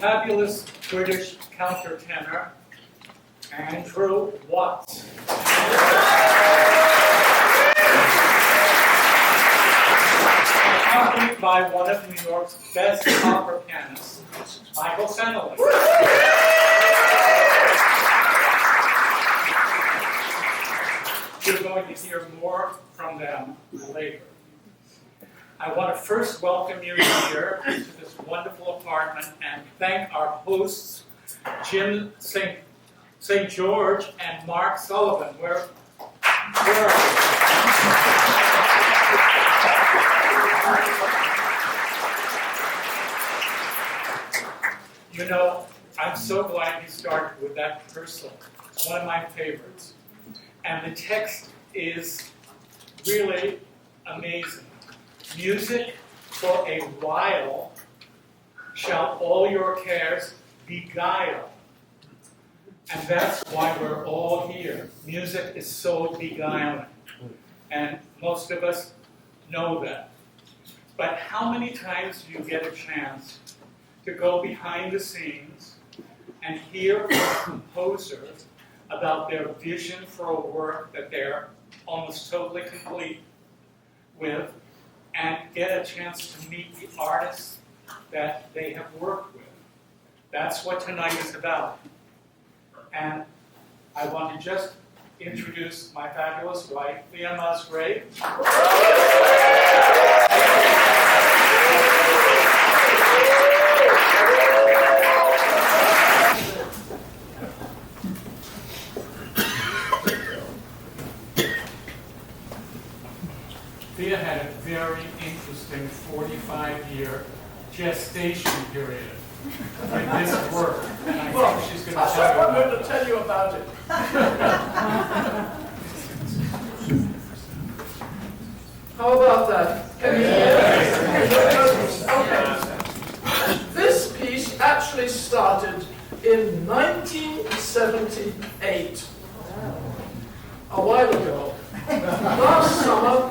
Fabulous British countertenor, Andrew Watts. Accompanied by one of New York's best opera pianists, Michael Fennelly. You're going to hear more from them later. I want to first welcome you here to this wonderful apartment and thank our hosts, Jim St. George and Mark Sullivan. Where are you? You know, I'm so glad you started with that rehearsal. It's one of my favorites. And the text is really amazing. Music for a while shall all your cares beguile. And that's why we're all here. Music is so beguiling. And most of us know that. But how many times do you get a chance to go behind the scenes and hear from composers about their vision for a work that they're almost totally complete with, and get a chance to meet the artists that they have worked with? That's what tonight is about. And I want to just introduce my fabulous wife, Thea Musgrave. Thea had a very interesting 45-year gestation period with this work, and I think she's going to tell you about it. I'm going to tell you about it. How about that? Can you hear? Okay. This piece actually started in 1978, a while ago. Last summer,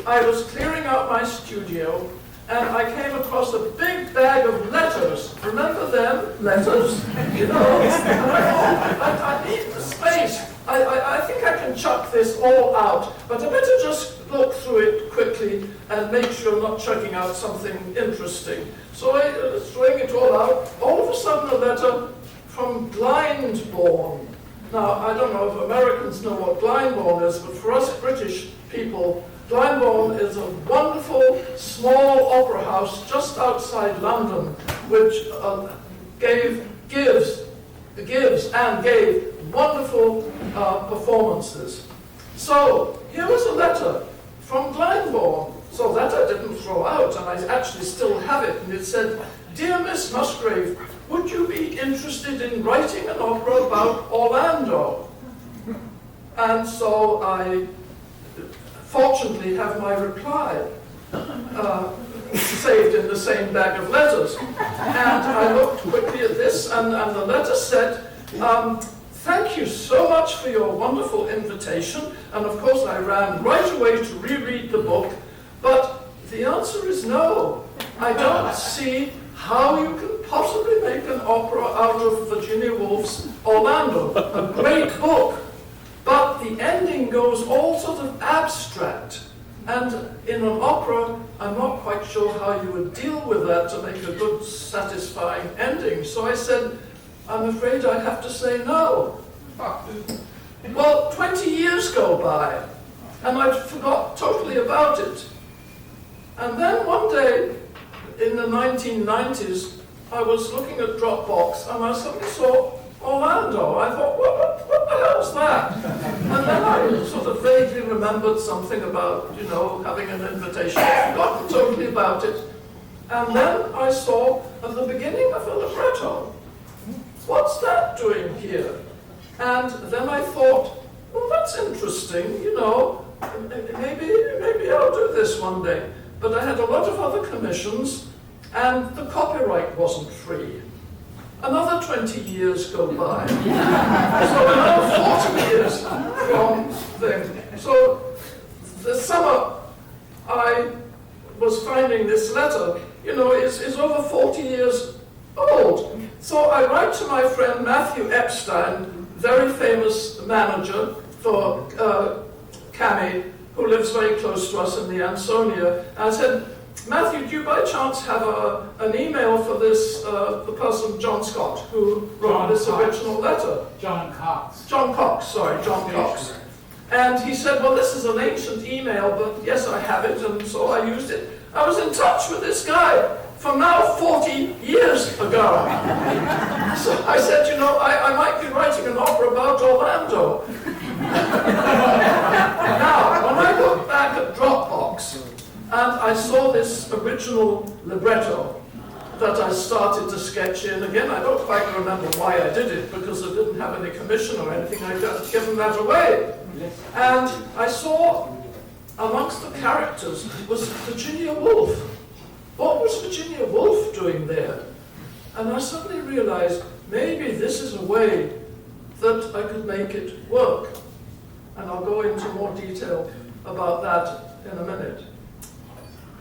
I was clearing out my studio, and I came across a big bag of letters. Remember them? Letters? You know, and I thought, I need the space. I think I can chuck this all out, but I better just look through it quickly and make sure I'm not chucking out something interesting. So I was throwing it all out. All of a sudden, a letter from Blindbourne. Now, I don't know if Americans know what Blindbourne is, but for us British people, Blindbourne is a wonderful small opera house just outside London, which gives and gave wonderful performances. So here was a letter from Blindbourne. So that I didn't throw out, and I actually still have it. And it said, "Dear Miss Musgrave, would you be interested in writing an opera about Orlando?" And so I fortunately have my reply saved in the same bag of letters. And I looked quickly at this, and the letter said, thank you so much for your wonderful invitation. And of course I ran right away to reread the book, but the answer is no. I don't see how you can possibly make an opera out of Virginia Woolf's Orlando, a great book. But the ending goes all sort of abstract. And in an opera, I'm not quite sure how you would deal with that to make a good, satisfying ending. So I said, I'm afraid I have to say no. Well, 20 years go by, and I forgot totally about it. And then one day, in the 1990s, I was looking at Dropbox, and I suddenly saw Orlando. I thought, what the hell's that? And then I sort of vaguely remembered something about, having an invitation. I'd forgotten totally about it. And then I saw at the beginning of a libretto. What's that doing here? And then I thought, well, that's interesting, maybe I'll do this one day. But I had a lot of other commissions, and the copyright wasn't free. Another 20 years go by. So another 40 years from thing. So the summer I was finding this letter, is over 40 years old. So I write to my friend Matthew Epstein, very famous manager for Cami, who lives very close to us in the Ansonia. And I said, Matthew, do you by chance have an email for this, the person, John Scott, who wrote this original letter? John Cox. John Cox. And he said, well, this is an ancient email, but yes, I have it, and so I used it. I was in touch with this guy from now 40 years ago. So I said, I might be writing an opera about Orlando. Now, when I look back at Dropbox, and I saw this original libretto that I started to sketch in. Again, I don't quite remember why I did it, because I didn't have any commission or anything. I'd given that away. And I saw amongst the characters was Virginia Woolf. What was Virginia Woolf doing there? And I suddenly realized maybe this is a way that I could make it work. And I'll go into more detail about that in a minute.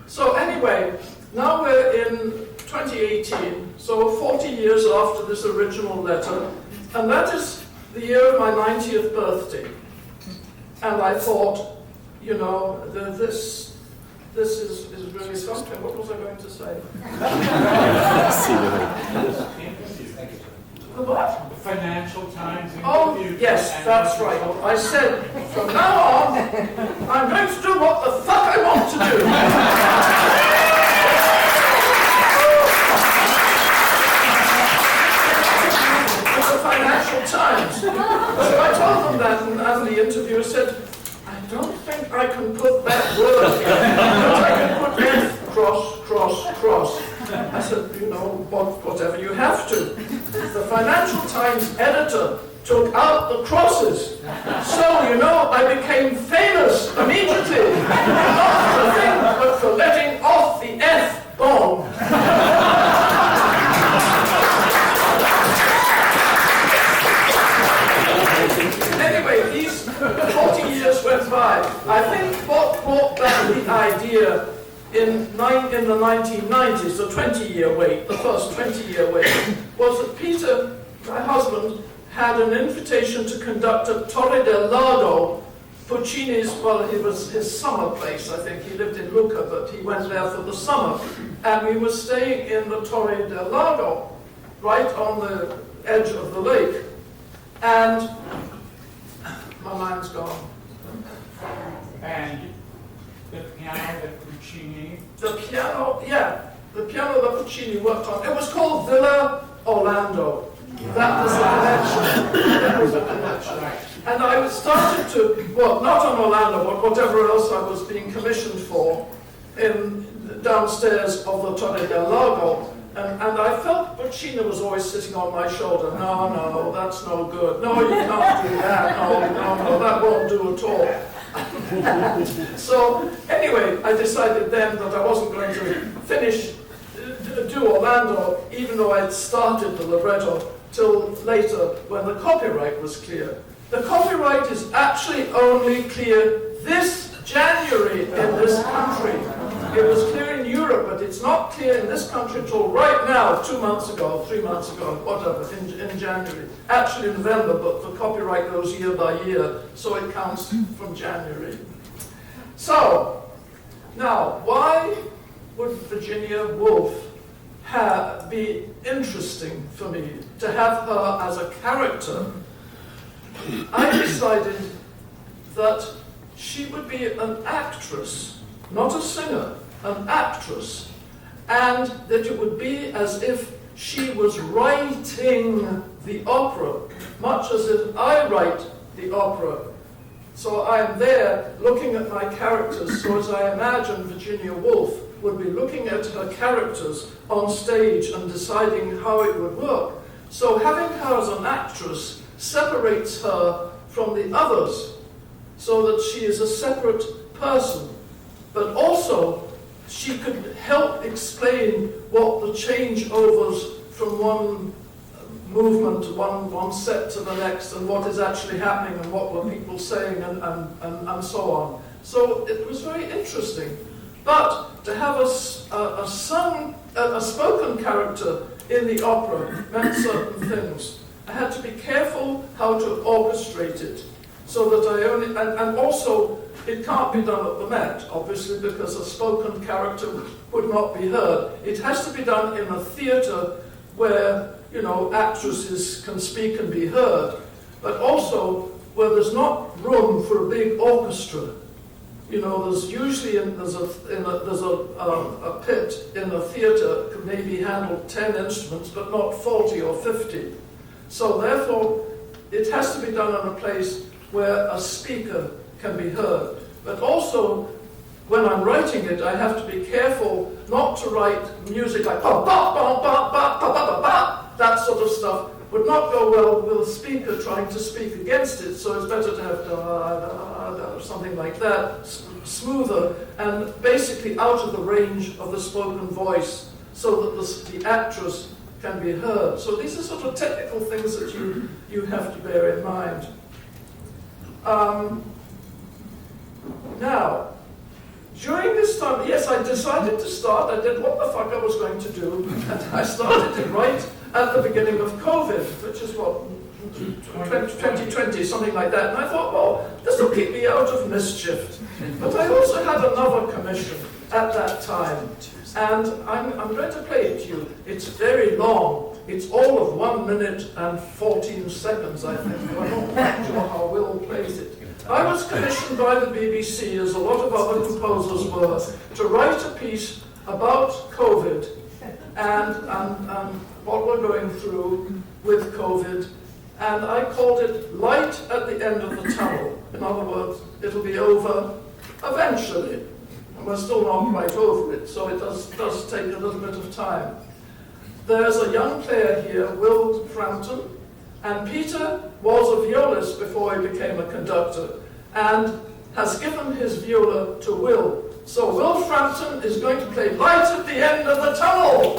So anyway, now we're in 2018, so 40 years after this original letter, and that is the year of my 90th birthday. And I thought, this is really something. What was I going to say? The what? The Financial Times interview. Oh, yes, that's right. I said, from now on, I'm going to do what the fuck I want to do. The Financial Times. So I told them that, and the interviewer said, I don't think I can put that word here, but I can put F, cross. I said, whatever you have to. The Financial Times editor took out the crosses. So, I became famous immediately. Not for the thing, but for letting off the F-bomb. Anyway, these 40 years went by. I think what brought back the idea in the 1990s, the 20-year wait, the first 20-year wait, was that Peter, my husband, had an invitation to conduct at Torre del Lago, Puccini's, it was his summer place, I think. He lived in Lucca, but he went there for the summer. And we were staying in the Torre del Lago, right on the edge of the lake. And my mind's gone. And the piano that Puccini. The piano that Puccini worked on. It was called Villa Orlando. That was the connection. And I started to, not on Orlando, but whatever else I was being commissioned for, downstairs of the Torre del Lago. And I felt Puccini was always sitting on my shoulder. No, that's no good. No, you can't do that. No, that won't do at all. So anyway, I decided then that I wasn't going to do Orlando, even though I'd started the libretto till later when the copyright was clear. The copyright is actually only clear this January in this country. It was clear in Europe, but it's not clear in this country until right now, 2 months ago, 3 months ago, whatever, in January. Actually in November, but the copyright goes year by year, so it counts from January. So, now, why would Virginia Woolf be interesting for me to have her as a character? I decided that she would be an actress, not a singer, an actress, and that it would be as if she was writing the opera, much as if I write the opera. So I'm there looking at my characters, so as I imagine Virginia Woolf would be looking at her characters on stage and deciding how it would work. So having her as an actress separates her from the others, so that she is a separate person. But also, she could help explain what the changeovers from one movement, one set to the next, and what is actually happening, and what were people saying, and so on. So it was very interesting. But to have a spoken character in the opera meant certain things. I had to be careful how to orchestrate it, so that I only, and also it can't be done at the Met, obviously, because a spoken character would not be heard. It has to be done in a theatre where, you know, actresses can speak and be heard, but also where there's not room for a big orchestra. You know, there's usually there's a pit in a theatre could maybe handle 10 instruments, but not 40 or 50. So therefore, it has to be done in a place where a speaker can be heard. But also, when I'm writing it, I have to be careful not to write music like ba ba ba ba ba ba ba ba. That sort of stuff would not go well with a speaker trying to speak against it. So it's better to have da da da or something like that, smoother, and basically out of the range of the spoken voice, so that the actress can be heard. So these are sort of technical things that you have to bear in mind. Now, during this time, yes, I decided to start. I did what the fuck I was going to do, and I started it right at the beginning of COVID, which is what, 2020, something like that. And I thought, well, this will keep me out of mischief. But I also had another commission at that time, and I'm going to play it to you. It's very long. It's all of 1 minute and 14 seconds, I think. I'm not quite sure how Will plays it. I was commissioned by the BBC, as a lot of other composers were, to write a piece about COVID and what we're going through with COVID. And I called it Light at the End of the Tunnel. In other words, it'll be over eventually. And we're still not quite over it, so it does take a little bit of time. There's a young player here, Will Frampton, and Peter was a violist before he became a conductor, and has given his viola to Will. So Will Frampton is going to play Light at the End of the Tunnel.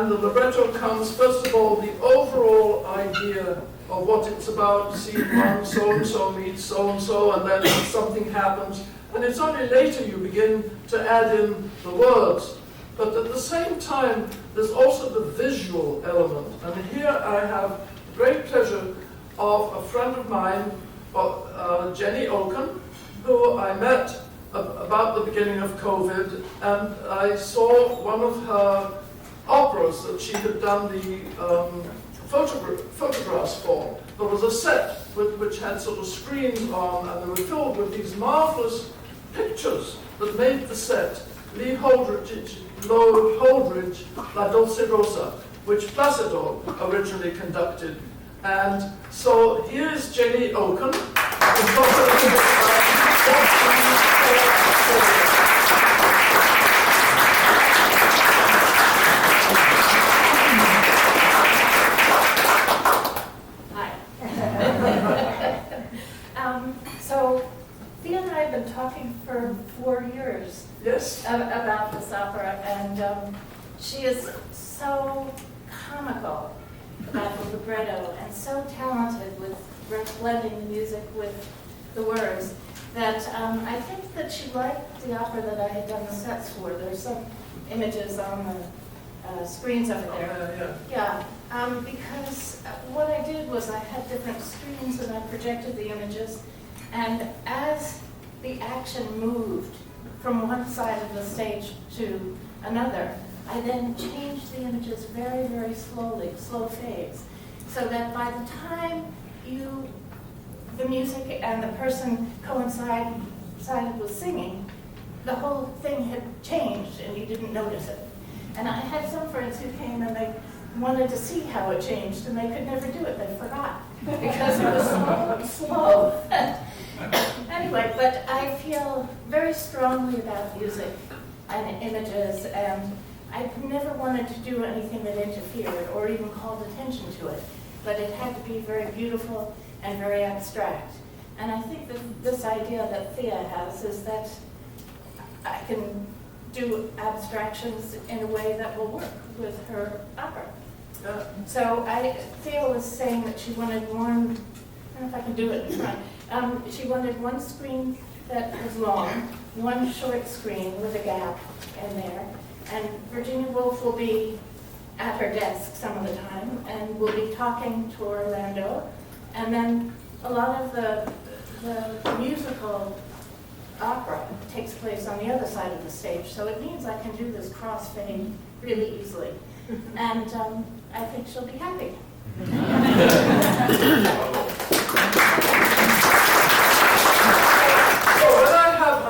and the libretto comes, first of all, the overall idea of what it's about. Scene one, so-and-so meets so-and-so, and then something happens. And it's only later you begin to add in the words. But at the same time, there's also the visual element. And here I have the great pleasure of a friend of mine, Jenny Oken, who I met about the beginning of COVID, and I saw one of her operas that she had done the photographs for. There was a set which had sort of screens on, and they were filled with these marvelous pictures that made the set. Lee Holdridge, La Dolce Rosa, which Placido originally conducted. And so here's Jenny Oken. Hi. So Thea and I have been talking for 4 years. Yes. About this opera, and she is so comical about the libretto and so talented with blending the music with the words that I think that she liked the opera that I had done the sets for. There's some images on the screens over there. Yeah, because what I did was I had different screens and I projected the images, and as the action moved from one side of the stage to another, I then changed the images very, very slowly, slow fades, so that by the time the music and the person coincided with singing, the whole thing had changed and you didn't notice it. And I had some friends who came and they wanted to see how it changed, and they could never do it. They forgot because it was so slow. Anyway, but I feel very strongly about music and images, and I never wanted to do anything that interfered or even called attention to it. But it had to be very beautiful and very abstract. And I think that this idea that Thea has is that I can do abstractions in a way that will work with her opera. So Thea was saying that she wanted one, I don't know if I can do it in front. She wanted one screen that was long, one short screen with a gap in there, and Virginia Woolf will be at her desk some of the time, and we'll be talking to Orlando, and then a lot of the musical opera takes place on the other side of the stage, so it means I can do this crossfade really easily, and I think she'll be happy. When I have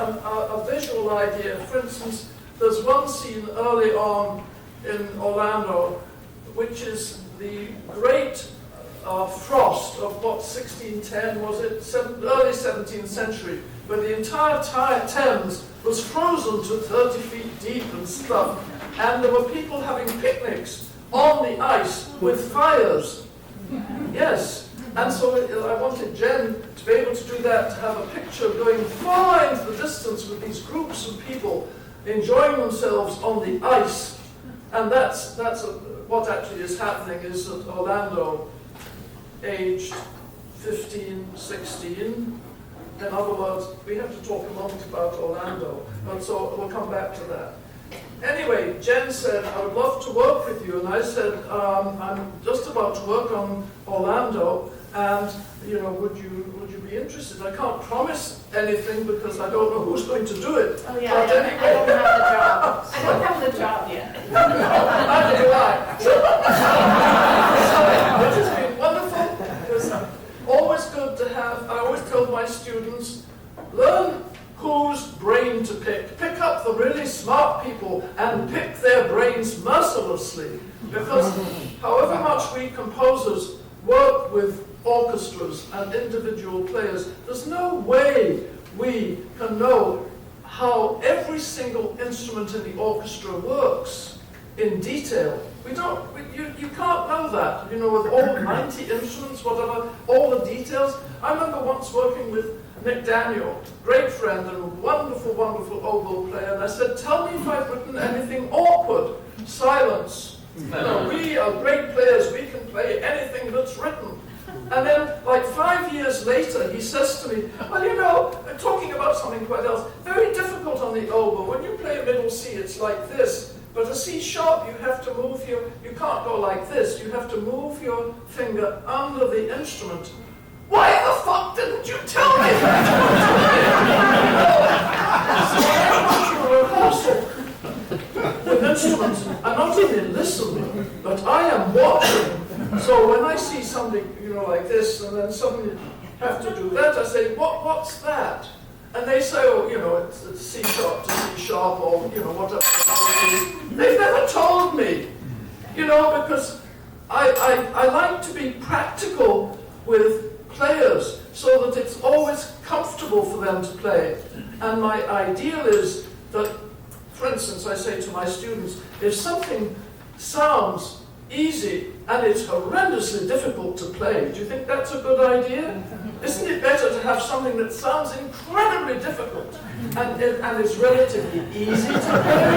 a visual idea, for instance, there's one scene early on in Orlando, which is the great frost of what, 1610, was it? Early 17th century, where the entire Thames was frozen to 30 feet deep and stuff, and there were people having picnics on the ice with fires. Yes. And so I wanted Jen to be able to do that, to have a picture going far into the distance with these groups of people enjoying themselves on the ice. And that's what actually is happening, is that Orlando, aged 15, 16, in other words, we have to talk a moment about Orlando, but so we'll come back to that. Anyway, Jen said, I would love to work with you, and I said, I'm just about to work on Orlando, and would you be interested? I can't promise anything because I don't know who's going to do it. Oh yeah, I don't have the job. I don't have the job yet. Neither do I. So it has been wonderful. It's always good to have. I always tell my students, learn whose brain to pick. Pick up the really smart people and pick their brains mercilessly. Because however much we composers work with orchestras and individual players, there's no way we can know how every single instrument in the orchestra works in detail. You can't know that, with all 90 instruments, whatever, all the details. I remember once working with Nick Daniel, great friend and a wonderful, wonderful oboe player, and I said, tell me if I've written anything awkward. Silence. We are great players, we can play anything that's written. And then, like 5 years later, he says to me, well, you know, talking about something quite else, very difficult on the oboe. When you play a middle C, it's like this. But a C sharp, you have to move you can't go like this. You have to move your finger under the instrument. Why the fuck didn't you tell me that? So I went to a rehearsal with instruments. I not only listen, but I am watching. So when I see something, you know, like this, and then suddenly have to do that, I say, what's that? And they say, oh, you know, it's C sharp to C sharp, or, you know, whatever. They've never told me, you know, because I like to be practical with players so that it's always comfortable for them to play. And my ideal is that, for instance, I say to my students, if something sounds easy and it's horrendously difficult to play, do you think that's a good idea? Isn't it better to have something that sounds incredibly difficult and is relatively easy to play?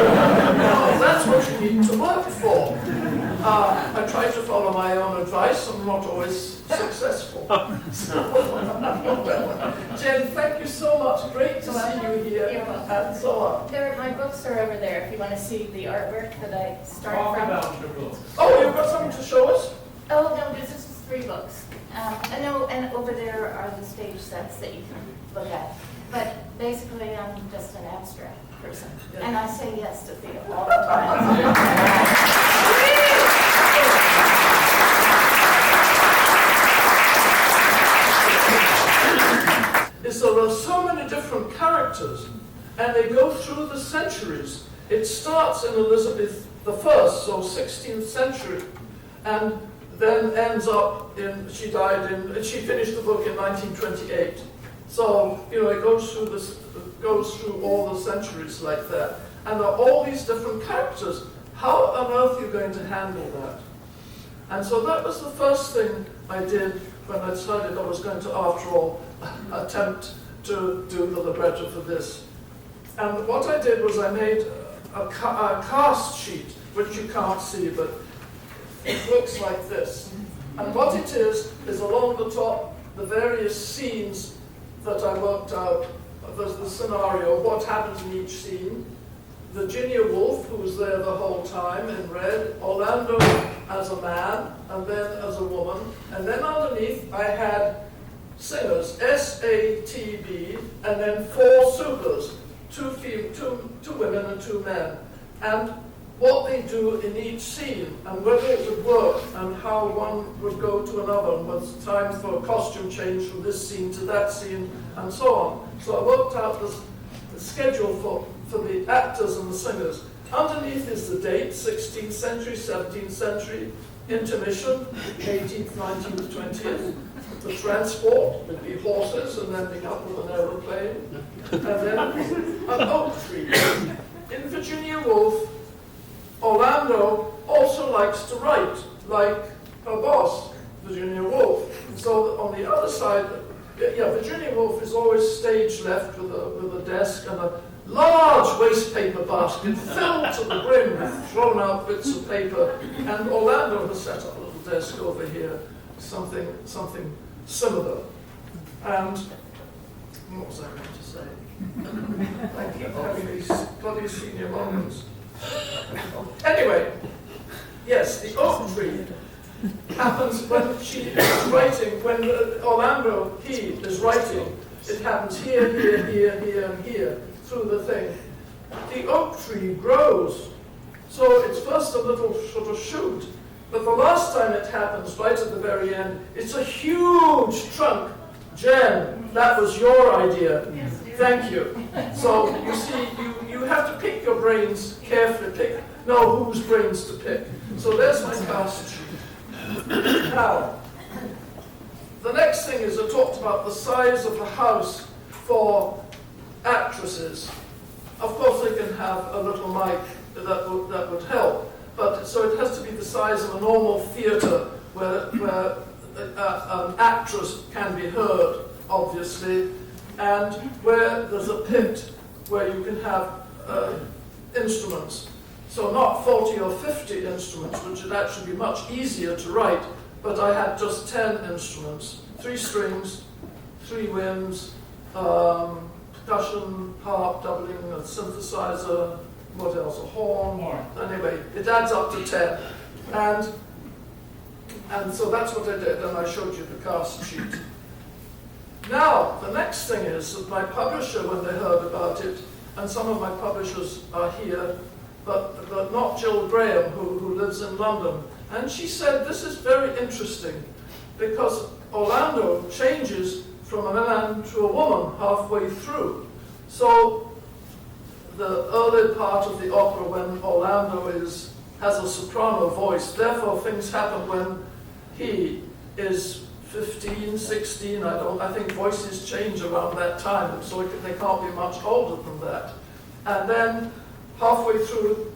No, that's what you need to work for. I try to follow my own advice. I'm not always successful. Jen, thank you so much. Great to see you here. And so on. My books are over there if you want to see the artwork that I started Talk from. about your books. Oh, you've got something to show us? Oh, no, this is 3 books. And over there are the stage sets that you can look at. But basically, I'm just an abstract person. Yeah. And I say yes to Thea all the time. Is there are so many different characters, and they go through the centuries. It starts in Elizabeth I, so 16th century, and then ends up in, she finished the book in 1928. So, you know, it goes through all the centuries like that. And there are all these different characters. How on earth are you going to handle that? And so that was the first thing I did when I decided I was going to, after all, attempt to do the libretto for this. And what I did was I made a cast sheet, which you can't see, but it looks like this. And what it is along the top, the various scenes that I worked out, the scenario, what happens in each scene. Virginia Woolf, who was there the whole time in red, Orlando as a man, and then as a woman. And then underneath I had singers, S-A-T-B, and then 4 supers, 2 women and 2 men. And what they do in each scene, and whether it would work, and how one would go to another, and what's time for a costume change from this scene to that scene, and so on. So I worked out the schedule for the actors and the singers. Underneath is the date, 16th century, 17th century, intermission, 18th, 19th, 20th. The transport would be horses and ending up with an aeroplane. And then an oak tree. In Virginia Woolf, Orlando also likes to write, like her boss, Virginia Woolf. So on the other side, Virginia Woolf is always stage left with a desk and a large waste paper basket filled to the brim with thrown out bits of paper. And Orlando has set up a little desk over here, something similar. And what was I going to say? I keep having these bloody senior moments. Anyway, yes, the oak tree happens when she is writing, when Orlando, he is writing. It happens here, here, here, here, and here, through the thing. The oak tree grows. So it's first a little sort of shoot, but the last time it happens, right at the very end, it's a huge trunk. Jen, that was your idea. Yes, Thank you. So you see, you have to pick your brains carefully, know whose brains to pick. So there's my cast sheet. Now, the next thing is I talked about the size of the house for actresses. Of course, they can have a little mic that would help, but so it has to be the size of a normal theatre where an actress can be heard, obviously, and where there's a pit where you can have instruments. So not 40 or 50 instruments, which would actually be much easier to write, but I had just 10 instruments, 3 strings, 3 winds, percussion, harp, doubling, a synthesizer, what else, a horn. Anyway, it adds up to 10. And so that's what I did, and I showed you the cast sheet. Now, the next thing is that my publisher, when they heard about it, and some of my publishers are here, but not Jill Graham, who lives in London, and she said, this is very interesting, because Orlando changes from a man to a woman halfway through. So the early part of the opera, when Orlando has a soprano voice, therefore things happen when he is 15, 16, I think voices change around that time, so they can't be much older than that. And then halfway through,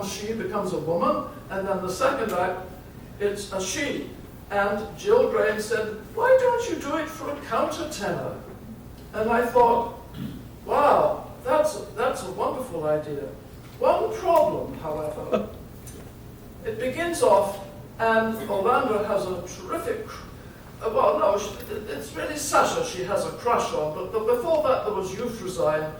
she becomes a woman, and then the second act, it's a she. And Jill Graham said, why don't you do it for a countertenor? And I thought, wow, that's a wonderful idea. One problem, however, it begins off, and Orlando has a terrific, well, no, it's really Sasha she has a crush on, but before that there was Euphrosyne,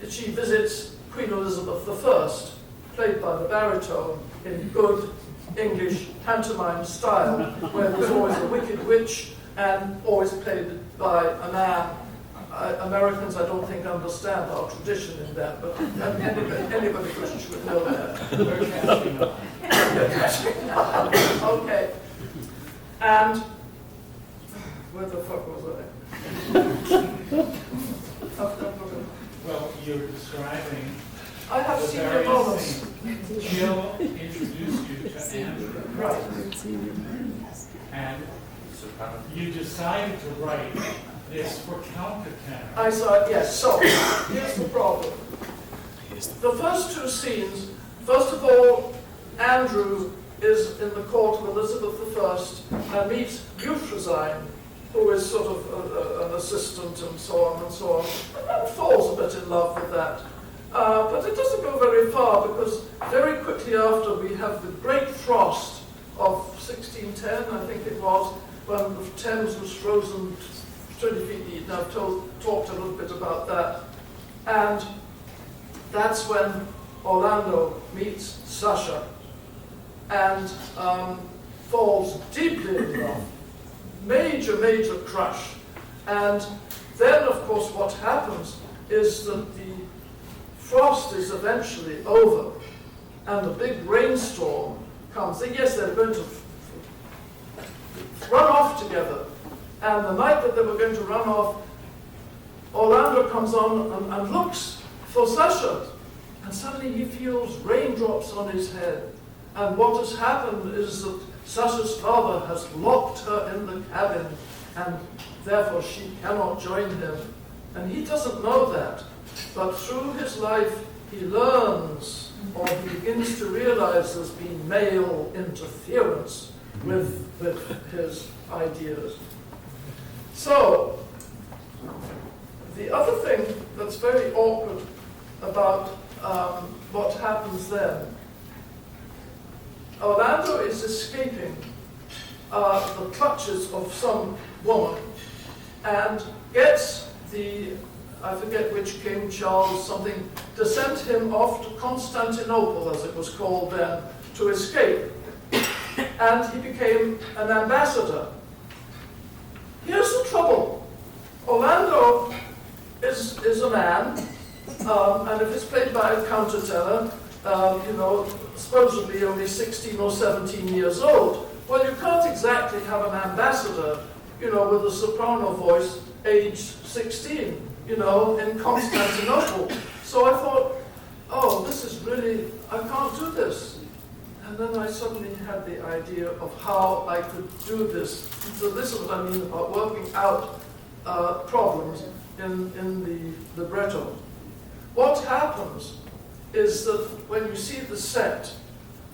she visits Queen Elizabeth I, played by the baritone, in good English pantomime style, where there's always a wicked witch, and always played by a man. Americans, I don't think, understand our tradition in that, but anybody British would know that. Okay. And where the fuck was I? Well, you're describing I have the senior various moments. things. Jill introduced you to Andrew, Right. and you decided to write this for countertenor. I saw it, yes. So, here's the problem. The first 2 scenes, first of all, Andrew is in the court of Elizabeth I and meets Euphrosyne, who is sort of an assistant and so on and so on, and falls a bit in love with that. But it doesn't go very far, because very quickly after we have the great frost of 1610, I think it was, when the Thames was frozen 20 feet deep, and I've talked a little bit about that. And that's when Orlando meets Sasha and falls deeply in love. Major, major crush. And then, of course, what happens is that the frost is eventually over, and a big rainstorm comes. And yes, they're going to run off together. And the night that they were going to run off, Orlando comes on and looks for Sasha. And suddenly he feels raindrops on his head. And what has happened is that Sasha's father has locked her in the cabin, and therefore she cannot join him. And he doesn't know that. But through his life, he learns, or he begins to realize there's been male interference with his ideas. So, the other thing that's very awkward about what happens then, Orlando is escaping the clutches of some woman and gets I forget which king, Charles something, to send him off to Constantinople, as it was called then, to escape. And he became an ambassador. Here's the trouble. Orlando is a man, and if it's played by a countertenor, supposedly only 16 or 17 years old. Well, you can't exactly have an ambassador, with a soprano voice, age 16, in Constantinople. So I thought, oh, this is really, I can't do this. And then I suddenly had the idea of how I could do this. So this is what I mean about working out problems in the libretto. What happens is that when you see the set,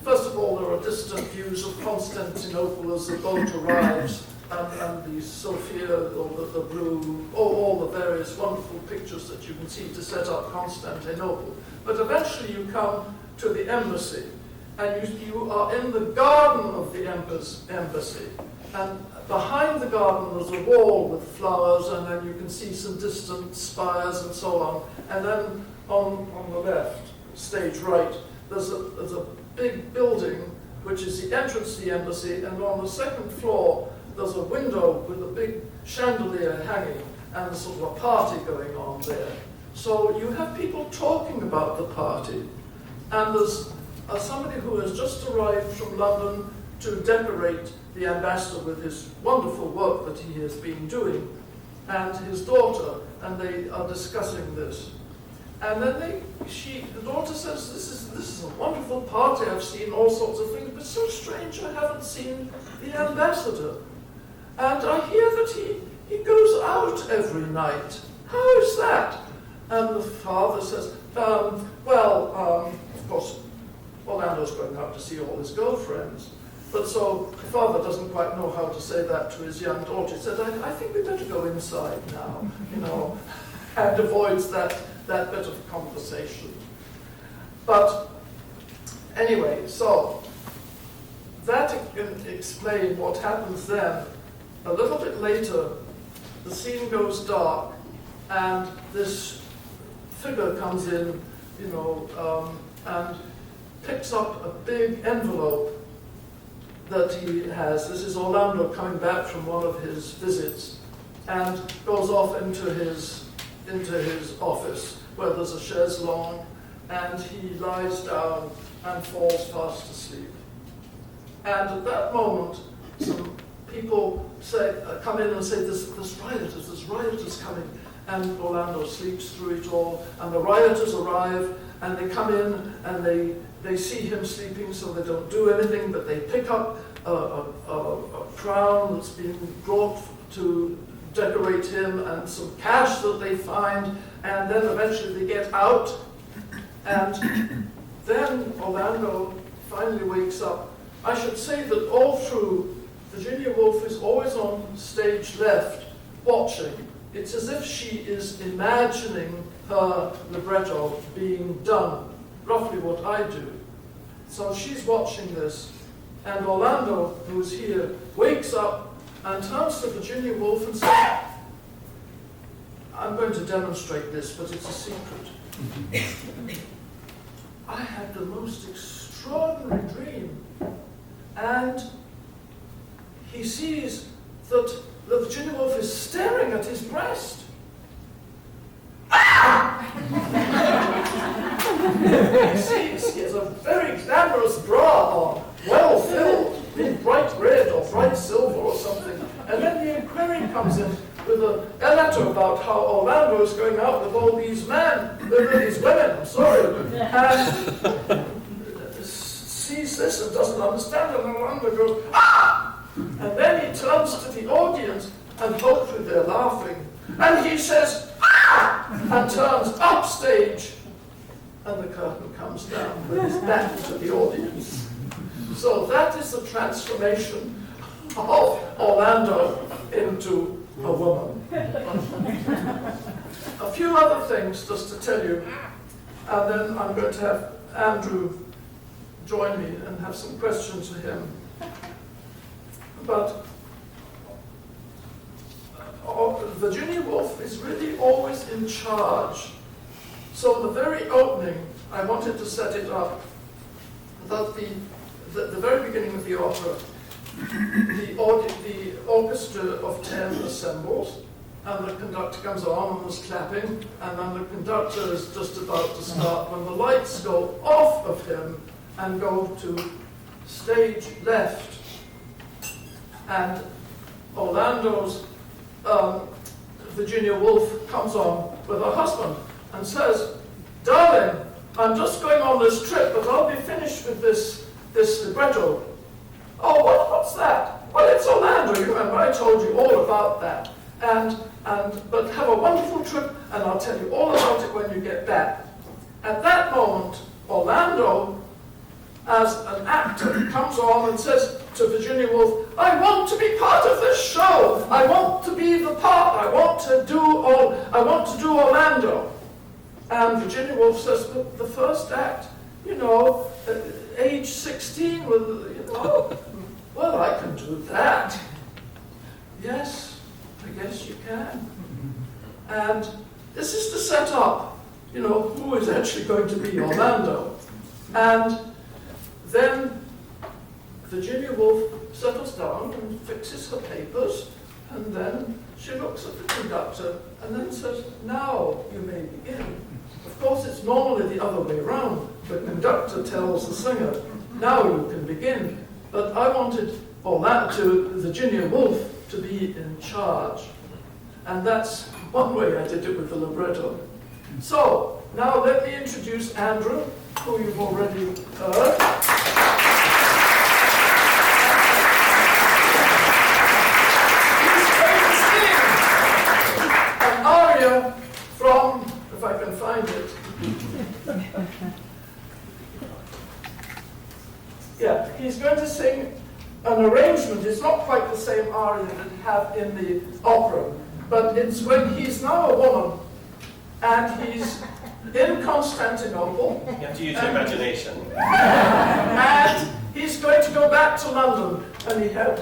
first of all, there are distant views of Constantinople as the boat arrives, and the Sophia, or the blue, all the various wonderful pictures that you can see to set up Constantinople. But eventually you come to the embassy, and you are in the garden of the embassy. And behind the garden there's a wall with flowers, and then you can see some distant spires and so on. And then on the left, stage right, there's a big building which is the entrance to the embassy, and on the second floor there's a window with a big chandelier hanging and sort of a party going on there. So you have people talking about the party, and there's somebody who has just arrived from London to decorate the ambassador with his wonderful work that he has been doing, and his daughter, and they are discussing this. And then the daughter says, this is a wonderful party, I've seen all sorts of things, but so strange, I haven't seen the ambassador. And I hear that he goes out every night. How is that? And the father says, of course, Orlando's going out to see all his girlfriends. But so the father doesn't quite know how to say that to his young daughter. He said, I think we better go inside now, and avoids that bit of conversation. But anyway, so that can explain what happens then. A little bit later, the scene goes dark, and this figure comes in, and picks up a big envelope that he has. This is Orlando coming back from one of his visits, and goes off into his office, where there's a chaise longue, and he lies down and falls fast asleep. And at that moment, some people come in and say, there's rioters coming. And Orlando sleeps through it all, and the rioters arrive, and they come in, and they see him sleeping, so they don't do anything, but they pick up a crown that's been brought to decorate him, and some cash that they find, and then eventually they get out, and then Orlando finally wakes up. I should say that all through, Virginia Woolf is always on stage left, watching. It's as if she is imagining her libretto being done, roughly what I do. So she's watching this, and Orlando, who's here, wakes up and turns to Virginia Woolf and says, I'm going to demonstrate this, but it's a secret. I had the most extraordinary dream, and he sees that the Virginia Woolf is staring at his breast. He has a very glamorous bra on, well filled, in bright red or bright silver or something. And then the inquiry comes in with a letter about how Orlando is going out with all these women, and sees this and doesn't understand, and Orlando goes, ah! And then he turns to the audience, and hopefully they're laughing, and he says, ah! And turns upstage, and the curtain comes down with his back to the audience. So that is the transformation of Orlando into a woman. A few other things just to tell you, and then I'm going to have Andrew join me and have some questions for him. But Virginia Woolf is really always in charge. So in the very opening, I wanted to set it up that the very beginning of the opera, the orchestra of 10 assembles, and the conductor comes on and was clapping, and then the conductor is just about to start when the lights go off of him and go to stage left. And Orlando's Virginia Woolf comes on with her husband and says, darling, I'm just going on this trip, but I'll be finished with this libretto. Oh, what's that? Well, it's Orlando, you remember, I told you all about that. But have a wonderful trip, and I'll tell you all about it when you get back. At that moment, Orlando, as an actor, comes on and says to Virginia Woolf, I want to be part of this show. I want to be the part. I want to do Orlando. And Virginia Woolf says, but the first act, age 16 with, well, I can do that. Yes, I guess you can. And this is to set up, who is actually going to be Orlando. And then Virginia Woolf settles down and fixes her papers, and then she looks at the conductor and then says, now you may begin. Of course, it's normally the other way around. The conductor tells the singer, now you can begin. But I wanted Virginia Woolf to be in charge. And that's one way I did it with the libretto. So, now let me introduce Andrew, who you've already heard. He's going to sing an aria from, if I can find it. Yeah, he's going to sing an arrangement. It's not quite the same aria that we have in the opera, but it's when he's now a woman and he's in Constantinople. You have to use your imagination. And he's going to go back to London, and he had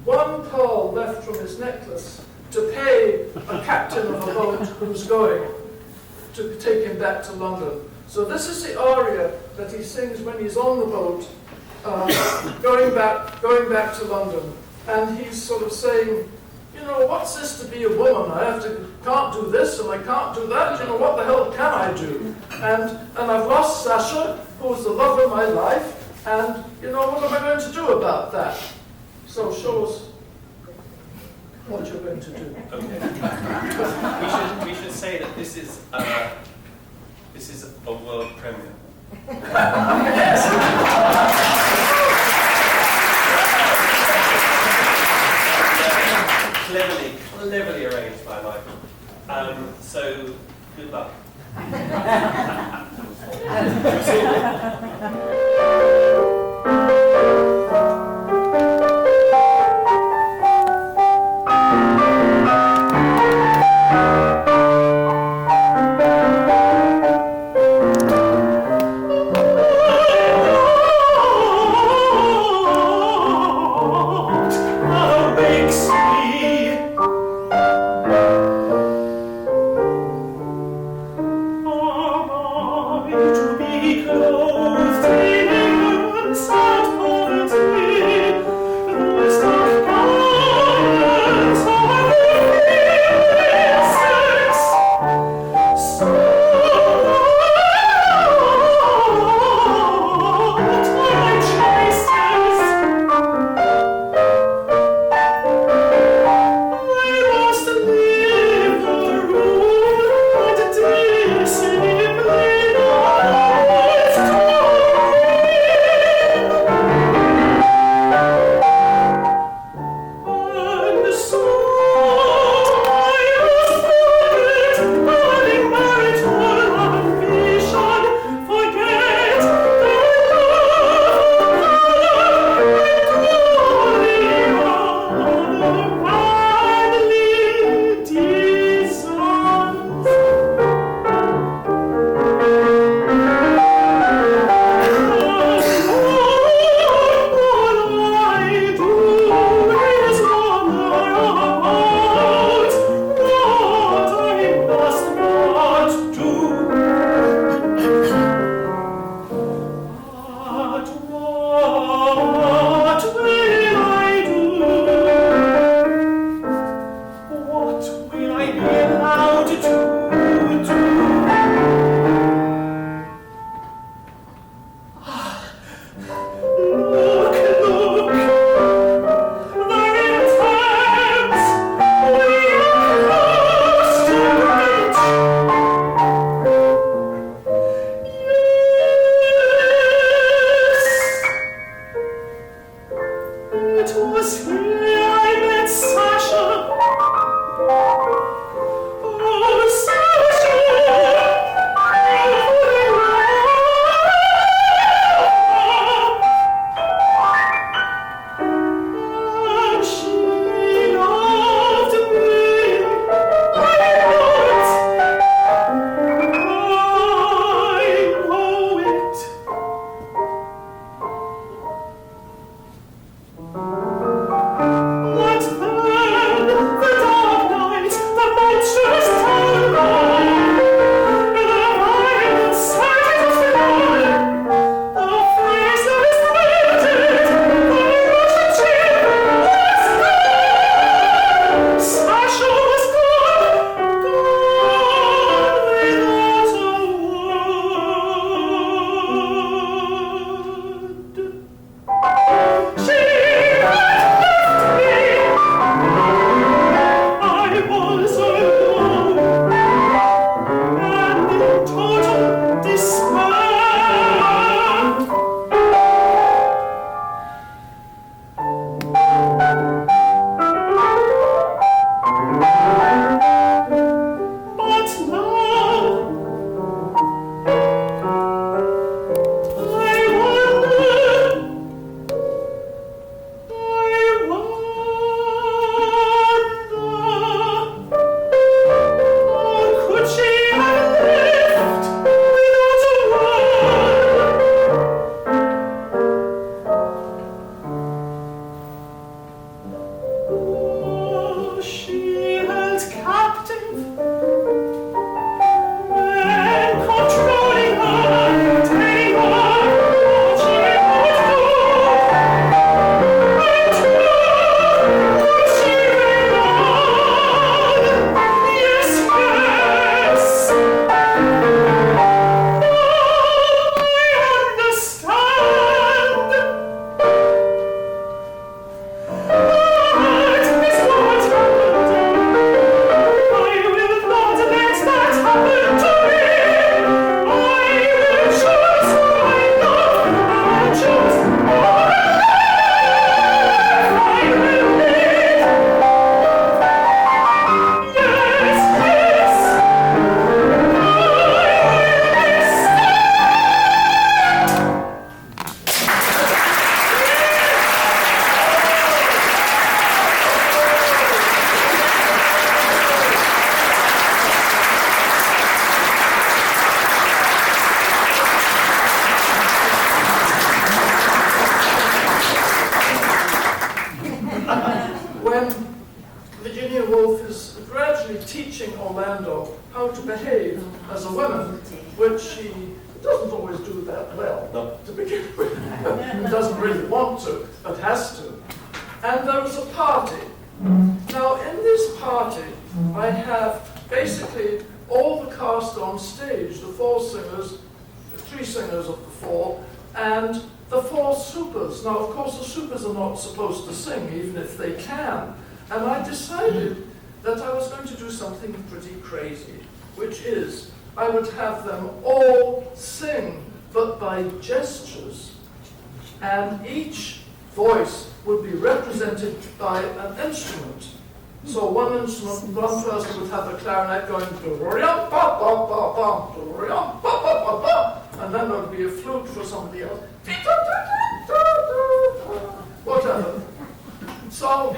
one pearl left from his necklace to pay a captain of a boat who's going to take him back to London. So this is the aria that he sings when he's on the boat, going back to London. And he's sort of saying, what's this to be a woman? Can't do this and I can't do that. What the hell can I do? And I've lost Sasha, who's the love of my life, and what am I going to do about that? So show us what you're going to do. Okay. we should say that this is a world premiere. Yes. Cleverly arranged by Michael. So, good luck. that well, No. to begin with. He doesn't really want to, but has to. And there was a party. Now, in this party, I have basically all the cast on stage, the 4 singers, the 3 singers of the 4, and the 4 supers. Now, of course, the supers are not supposed to sing, even if they can. And I decided that I was going to do something pretty crazy, which is I would have them all sing, but by gestures. And each voice would be represented by an instrument. So one instrument, one person would have a clarinet going, and then there would be a flute for somebody else, whatever. So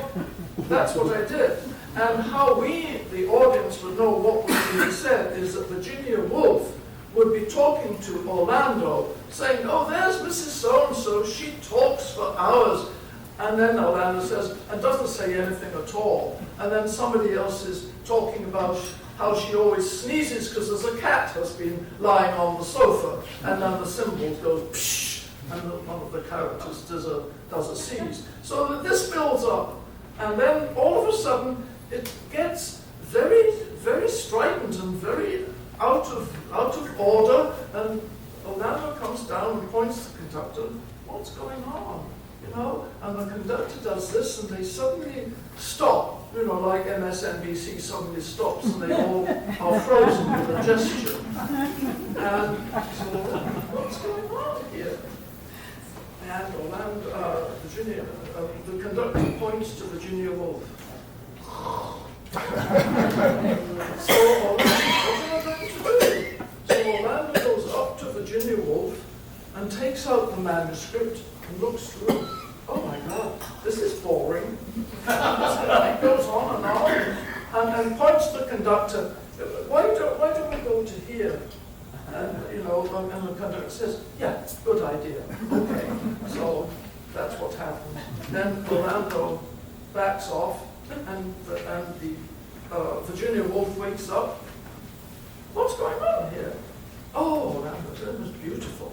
that's what I did. And how we, the audience, would know what was being said is that Virginia Woolf would be talking to Orlando, saying, oh, there's Mrs. So-and-so, she talks for hours. And then Orlando says, and doesn't say anything at all. And then somebody else is talking about how she always sneezes because there's a cat has been lying on the sofa. And then the cymbals go, psh, and one of the characters does a sneeze. So that this builds up. And then all of a sudden, it gets very, very strident and very out of order. And Orlando comes down and points to the conductor, what's going on? You know, and the conductor does this, and they suddenly stop. You know, like MSNBC suddenly stops, and they all are frozen with a gesture. And so, what's going on here? And Orlando, Virginia, the conductor points to Virginia Woolf. So Orlando goes up to Virginia Woolf and takes out the manuscript and looks through it. Oh my God, this is boring. It goes on and points to the conductor. Why don't we go to here? And you know, and the conductor says, yeah, good idea. Okay, so that's what happens. Then Orlando backs off, and the Virginia Woolf wakes up. What's going on here? Oh, Orlando, that was beautiful.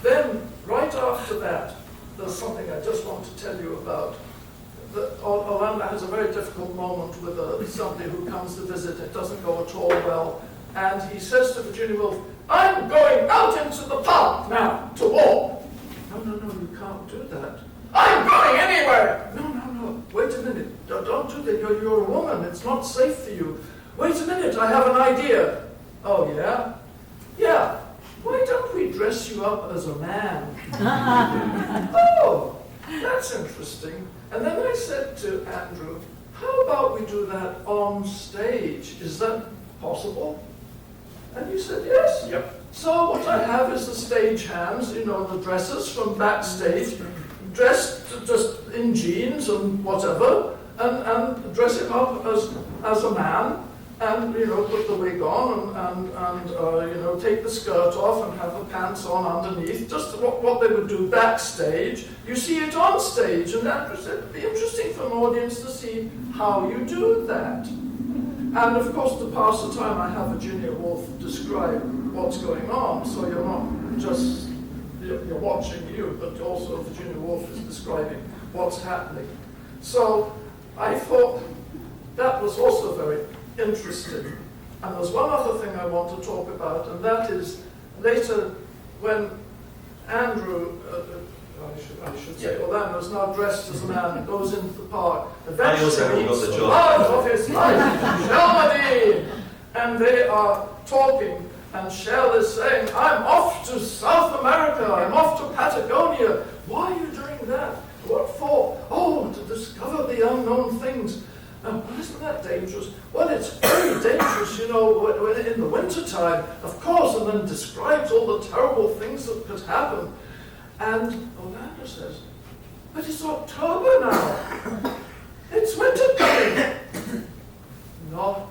Then, right after that, there's something I just want to tell you about. Orlando has a very difficult moment with somebody who comes to visit. It doesn't go at all well. And he says to Virginia Woolf, I'm going out into the park now to walk. No, you can't do that. I'm going anywhere. No, wait a minute. Don't do that. You're a woman. It's not safe for you. Wait a minute, I have an idea. Oh, yeah? Yeah. Why don't we dress you up as a man? Oh, that's interesting. And then I said to Andrew, how about we do that on stage? Is that possible? And you said yes. Yep. So what I have is the stage hands, you know, the dressers from backstage, dressed just in jeans and whatever, and dress him up as a man. And, you know, put the wig on and you know, take the skirt off and have the pants on underneath, just what they would do backstage. You see it on stage, and that would be interesting for an audience to see how you do that. And, of course, to pass the time, I have Virginia Woolf describe what's going on, so you're not just, you're watching you, but also Virginia Woolf is describing what's happening. So I thought that was also very interesting. And there's one other thing I want to talk about, and that is later when Andrew, I should say, Orlando's now dressed as a man and goes into the park, eventually meets the love of his life, Shelmadine, and they are talking, and Shell is saying, I'm off to South America, I'm off to Patagonia. Why are you doing that? What for? Oh, to discover the unknown things. Well, isn't that dangerous? Well, it's very dangerous, you know, when in the wintertime, of course, and then describes all the terrible things that could happen. And Orlando says, but it's October now. It's winter coming. Not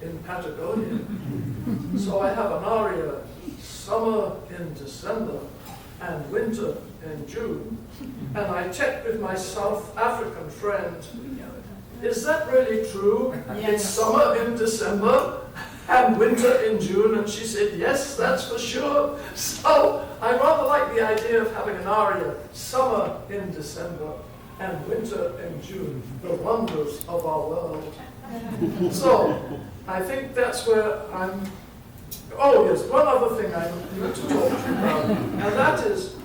in Patagonia. So I have an aria, summer in December and winter in June. And I checked with my South African friend, is that really true? Yes. It's summer in December and winter in June, and she said, yes, that's for sure. So I rather like the idea of having an aria, summer in December and winter in June, the wonders of our world. So I think that's where I'm. Oh yes, one other thing I need to talk to you about, and that is,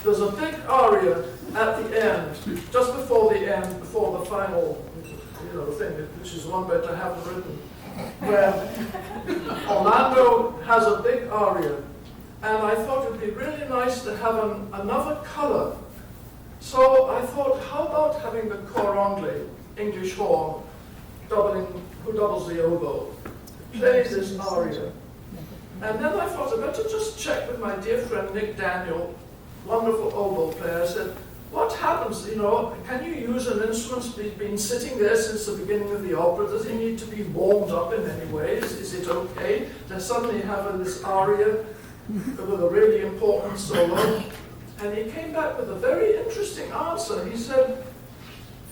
there's a big aria at the end, just before the end, before the final, thing, which is one bit I haven't written, where Orlando has a big aria, and I thought it'd be really nice to have another color. So I thought, how about having the cor anglais, English horn, who doubles the oboe, play this aria. And then I thought I'd better just check with my dear friend Nick Daniel, wonderful oboe player. I said, what happens, can you use an instrument that's been sitting there since the beginning of the opera? Does it need to be warmed up in any way? Is it okay to suddenly have this aria with a really important solo? And he came back with a very interesting answer. He said,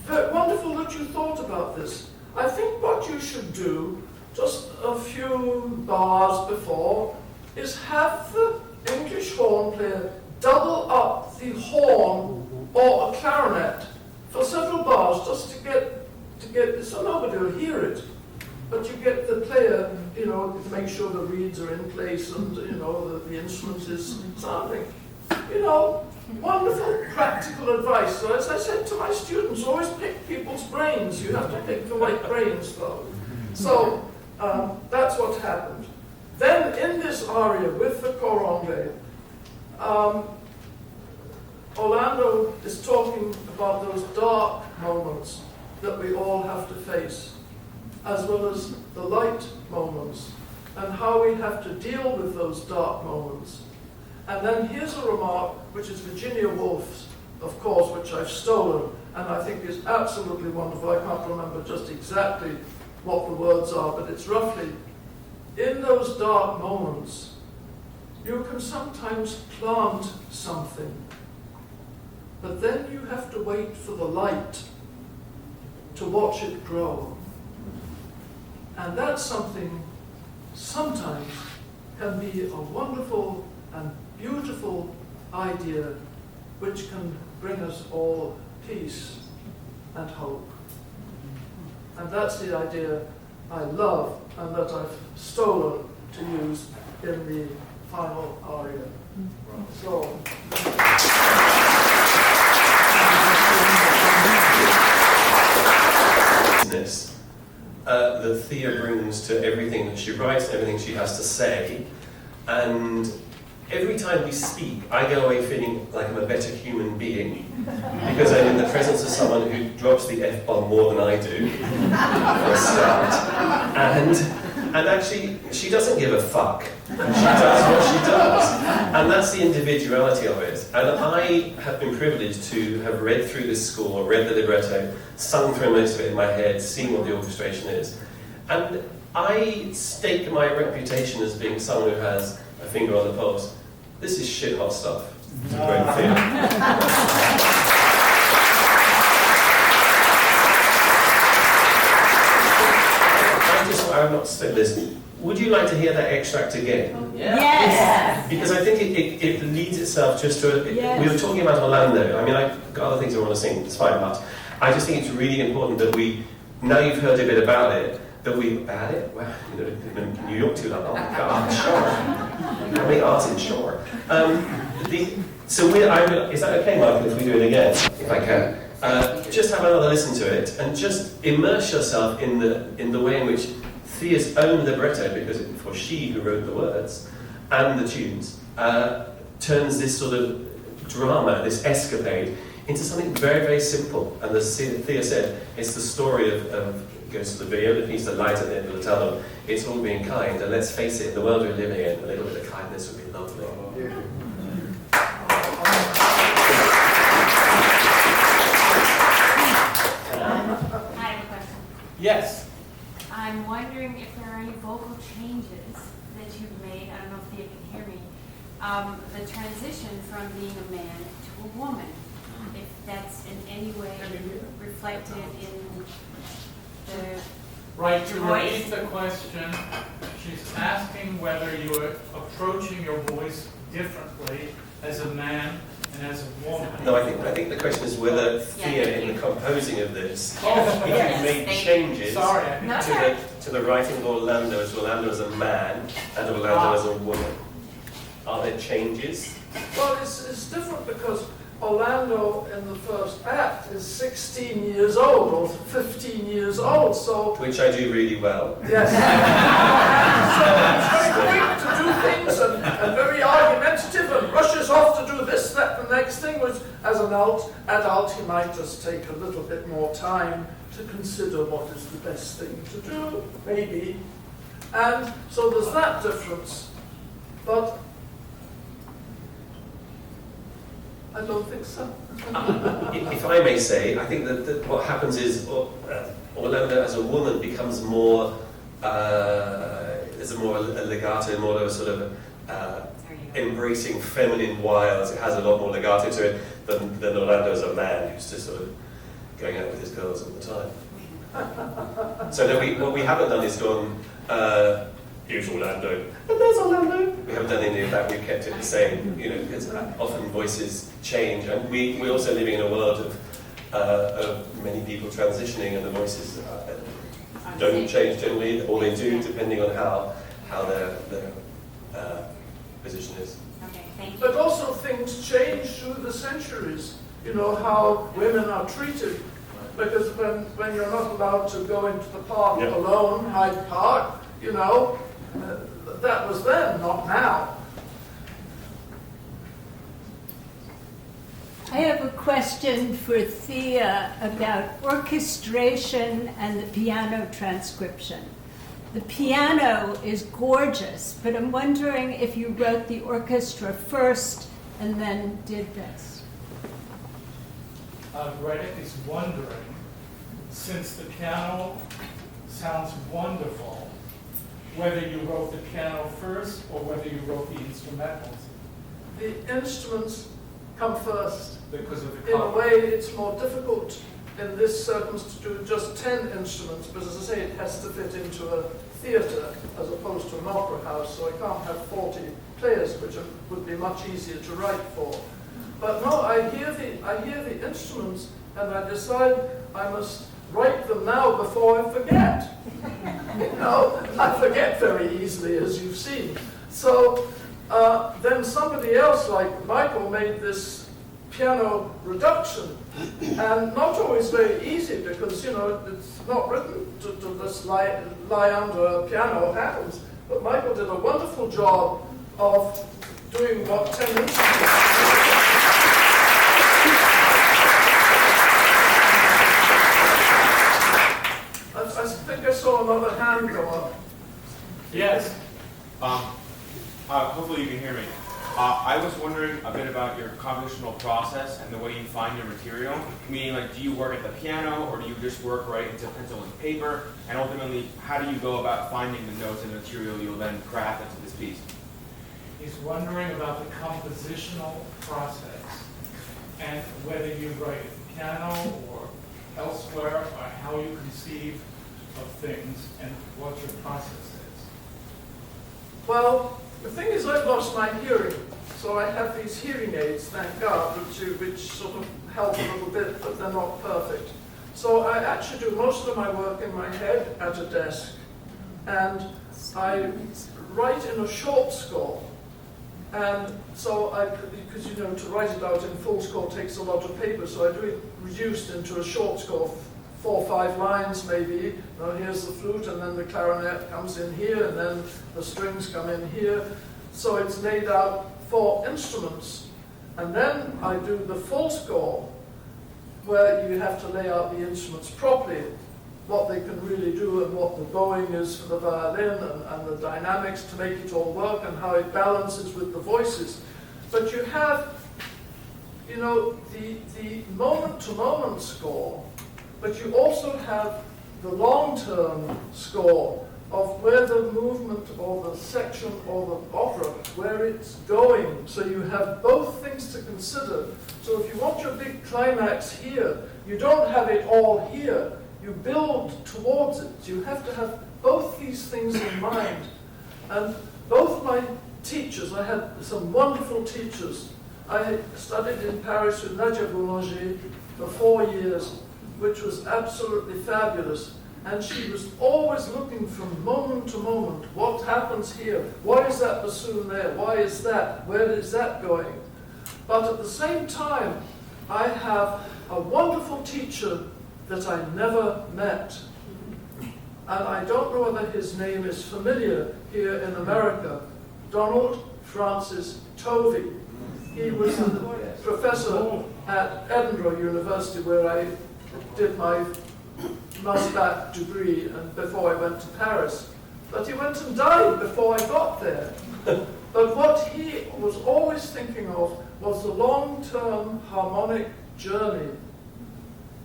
wonderful that you thought about this. I think what you should do, just a few bars before, is have the English horn player double up the horn or a clarinet for several bars, just to get so nobody will hear it, but you get the player, to make sure the reeds are in place and the instrument is sounding. Wonderful practical advice. So as I said to my students, always pick people's brains. You have to pick the right brains though. So that's what happened. Then in this aria with the cor anglais, Orlando is talking about those dark moments that we all have to face, as well as the light moments, and how we have to deal with those dark moments. And then here's a remark, which is Virginia Woolf's, of course, which I've stolen, and I think is absolutely wonderful. I can't remember just exactly what the words are, but it's roughly, in those dark moments, you can sometimes plant something, but then you have to wait for the light to watch it grow. And that's something sometimes can be a wonderful and beautiful idea which can bring us all peace and hope. And that's the idea I love and that I've stolen to use in the final aria. So. That Thea brings to everything that she writes, everything she has to say, and every time we speak, I go away feeling like I'm a better human being because I'm in the presence of someone who drops the F-bomb more than I do, for a start, and actually, she doesn't give a fuck. She does what she does, and that's the individuality of it. And I have been privileged to have read through this score, read the libretto, sung through most of it in my head, seen what the orchestration is, and I stake my reputation as being someone who has a finger on the pulse. This is shit hot stuff. It's a great thing. I'm not listening. Would you like to hear that extract again? Yes. Because I think it leads itself just to we were talking about Orlando. I mean, I've got other things I want to sing, it's fine, but I just think it's really important that we, now you've heard a bit about it, that we, well, New York too long, oh my God, sure. How many arts in shore? Is that okay, Michael, if we do it again, if I can? Just have another listen to it, and just immerse yourself in the way in which Thea's own libretto, because it was she who wrote the words, and the tunes, turns this sort of drama, this escapade, into something very, very simple. And as Thea said, it's the story of goes to the viola piece, the light at the end of the tunnel, it's all being kind, and let's face it, in the world we're living in, a little bit of kindness would be lovely. I have a question. Yes. I'm wondering if there are any vocal changes that you've made. I don't know if Thea can hear me. The transition from being a man to a woman, if that's in any way reflected in the Right, to voice. repeat the question, She's asking whether you are approaching your voice differently as a man and as a woman. No, I think the question is whether Thea, in the composing of this, Oh, if yes. you've made changes Sorry, I No, to the writing of Orlando as a man and Orlando as a woman. Are there changes? Well, it's different because Orlando in the first act is 16 years old or 15 years old, so Which I do really well. yes. So he's very quick to do things and very argumentative and rushes off to do this, that, the next thing, which as an adult he might just take a little bit more time to consider what is the best thing to do, maybe. And so there's that difference. But I don't think so. If I may say, I think that what happens is Orlando as a woman becomes more, there's a more a legato, more of a sort of embracing feminine wiles. It has a lot more legato to it than Orlando as a man who's just sort of going out with his girls all the time. So no, what we haven't done is gone, here's Orlando, and there's Orlando. We haven't done any of that, we've kept it the same, because often voices change, and we're also living in a world of many people transitioning, and the voices don't change generally, or they do, depending on how their position is. Okay, thank you. But also things change through the centuries. How women are treated. Because when you're not allowed to go into the park alone, Hyde Park, that was then, not now. I have a question for Thea about orchestration and the piano transcription. The piano is gorgeous, but I'm wondering if you wrote the orchestra first and then did this. Greta is wondering, since the piano sounds wonderful, whether you wrote the piano first or whether you wrote the instrumentals. The instruments come first. Because of the In a color. way, it's more difficult in this circumstance to do just 10 instruments, but as I say, it has to fit into a theatre as opposed to an opera house, so I can't have 40 players, which would be much easier to write for. But no, I hear the instruments, and I decide I must write them now before I forget. I forget very easily, as you've seen. So then somebody else, like Michael, made this piano reduction, and not always very easy because it's not written to just lie under a piano hands. But Michael did a wonderful job of doing what 10 instruments. I think I saw another hand go up. Yes. Hopefully you can hear me. I was wondering a bit about your compositional process and the way you find your material. Meaning, do you work at the piano, or do you just work right into pencil and paper? And ultimately, how do you go about finding the notes and material you'll then craft into this piece? He's wondering about the compositional process and whether you write at the piano or elsewhere, or how you conceive of things and what your process is. Well, the thing is, I've lost my hearing, so I have these hearing aids, thank God, which sort of help a little bit, but they're not perfect. So I actually do most of my work in my head at a desk, and I write in a short score. And so because to write it out in full score takes a lot of paper, so I do it reduced into a short score, 4 or 5 lines maybe. Here's the flute, and then the clarinet comes in here, and then the strings come in here. So it's laid out 4 instruments. And then I do the full score, where you have to lay out the instruments properly, what they can really do and what the bowing is for the violin and the dynamics to make it all work and how it balances with the voices. But you have, the moment-to-moment score, but you also have the long-term score of where the movement or the section or the opera, where it's going. So you have both things to consider. So if you want your big climax here, you don't have it all here. You build towards it. You have to have both these things in mind. And both my teachers, I had some wonderful teachers. I studied in Paris with Nadia Boulanger for 4 years, which was absolutely fabulous. And she was always looking from moment to moment, what happens here? Why is that bassoon there? Why is that? Where is that going? But at the same time, I have a wonderful teacher that I never met. And I don't know whether his name is familiar here in America, Donald Francis Tovey. He was a professor at Edinburgh University where I did my Musgrave degree and before I went to Paris. But he went and died before I got there. But what he was always thinking of was the long-term harmonic journey.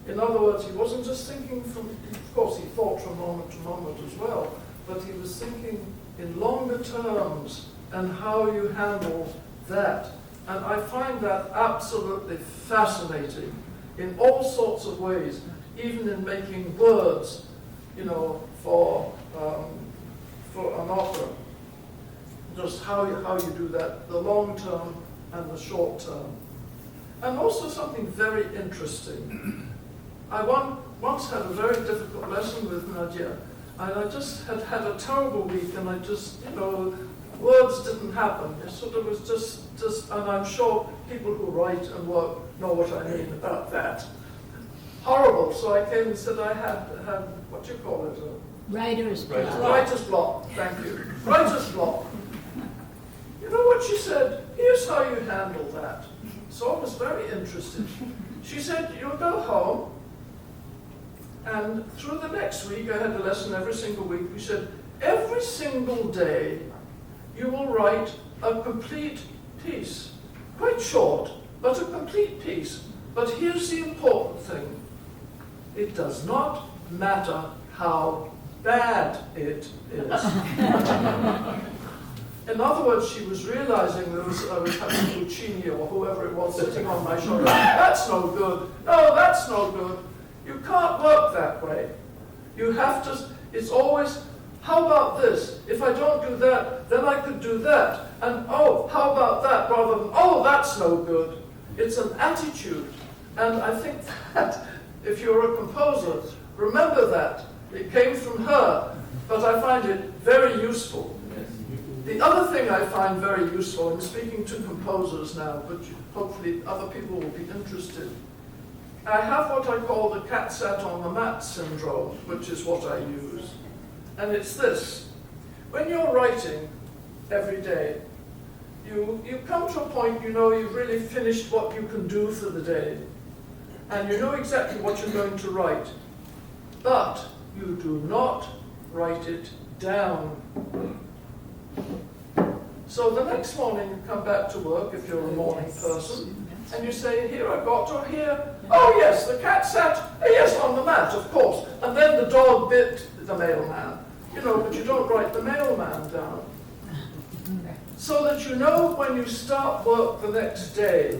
In other words, he wasn't just thinking from, of course he thought from moment to moment as well, but he was thinking in longer terms and how you handle that. And I find that absolutely fascinating in all sorts of ways, even in making words, you know, for an opera. Just how you do that, the long term and the short term. And also something very interesting. I once had a very difficult lesson with Nadia, and I just had a terrible week, and I just, you know, words didn't happen. It sort of was just, and I'm sure people who write and work know what I mean about that. Horrible. So I came and said I had what do you call it? Writer's block. Writer's block. Thank you. Writer's block. You know what she said? Here's how you handle that. So I was very interested. She said, you'll go home, and through the next week, I had a lesson every single week. We said, every single day, you will write a complete piece. Quite short, but a complete piece. But here's the important thing. It does not matter how bad it is. In other words, she was realizing I was having Puccini or whoever it was sitting on my shoulder. That's no good. No, that's no good. You can't work that way. You have to, it's always, how about this? If I don't do that, then I could do that. And oh, how about that? Rather than, oh, that's no good. It's an attitude. And I think that if you're a composer, remember that. It came from her, but I find it very useful. The other thing I find very useful, I'm speaking to composers now, but hopefully other people will be interested. I have what I call the cat sat on the mat syndrome, which is what I use. And it's this. When you're writing every day, you come to a point, you know you've really finished what you can do for the day. And you know exactly what you're going to write. But you do not write it down. So the next morning you come back to work, if you're a morning person, and you say, here I got, or here, oh yes, the cat sat, yes, on the mat, of course. And then the dog bit the mailman. You know, but you don't write the mailman down. So that you know when you start work the next day,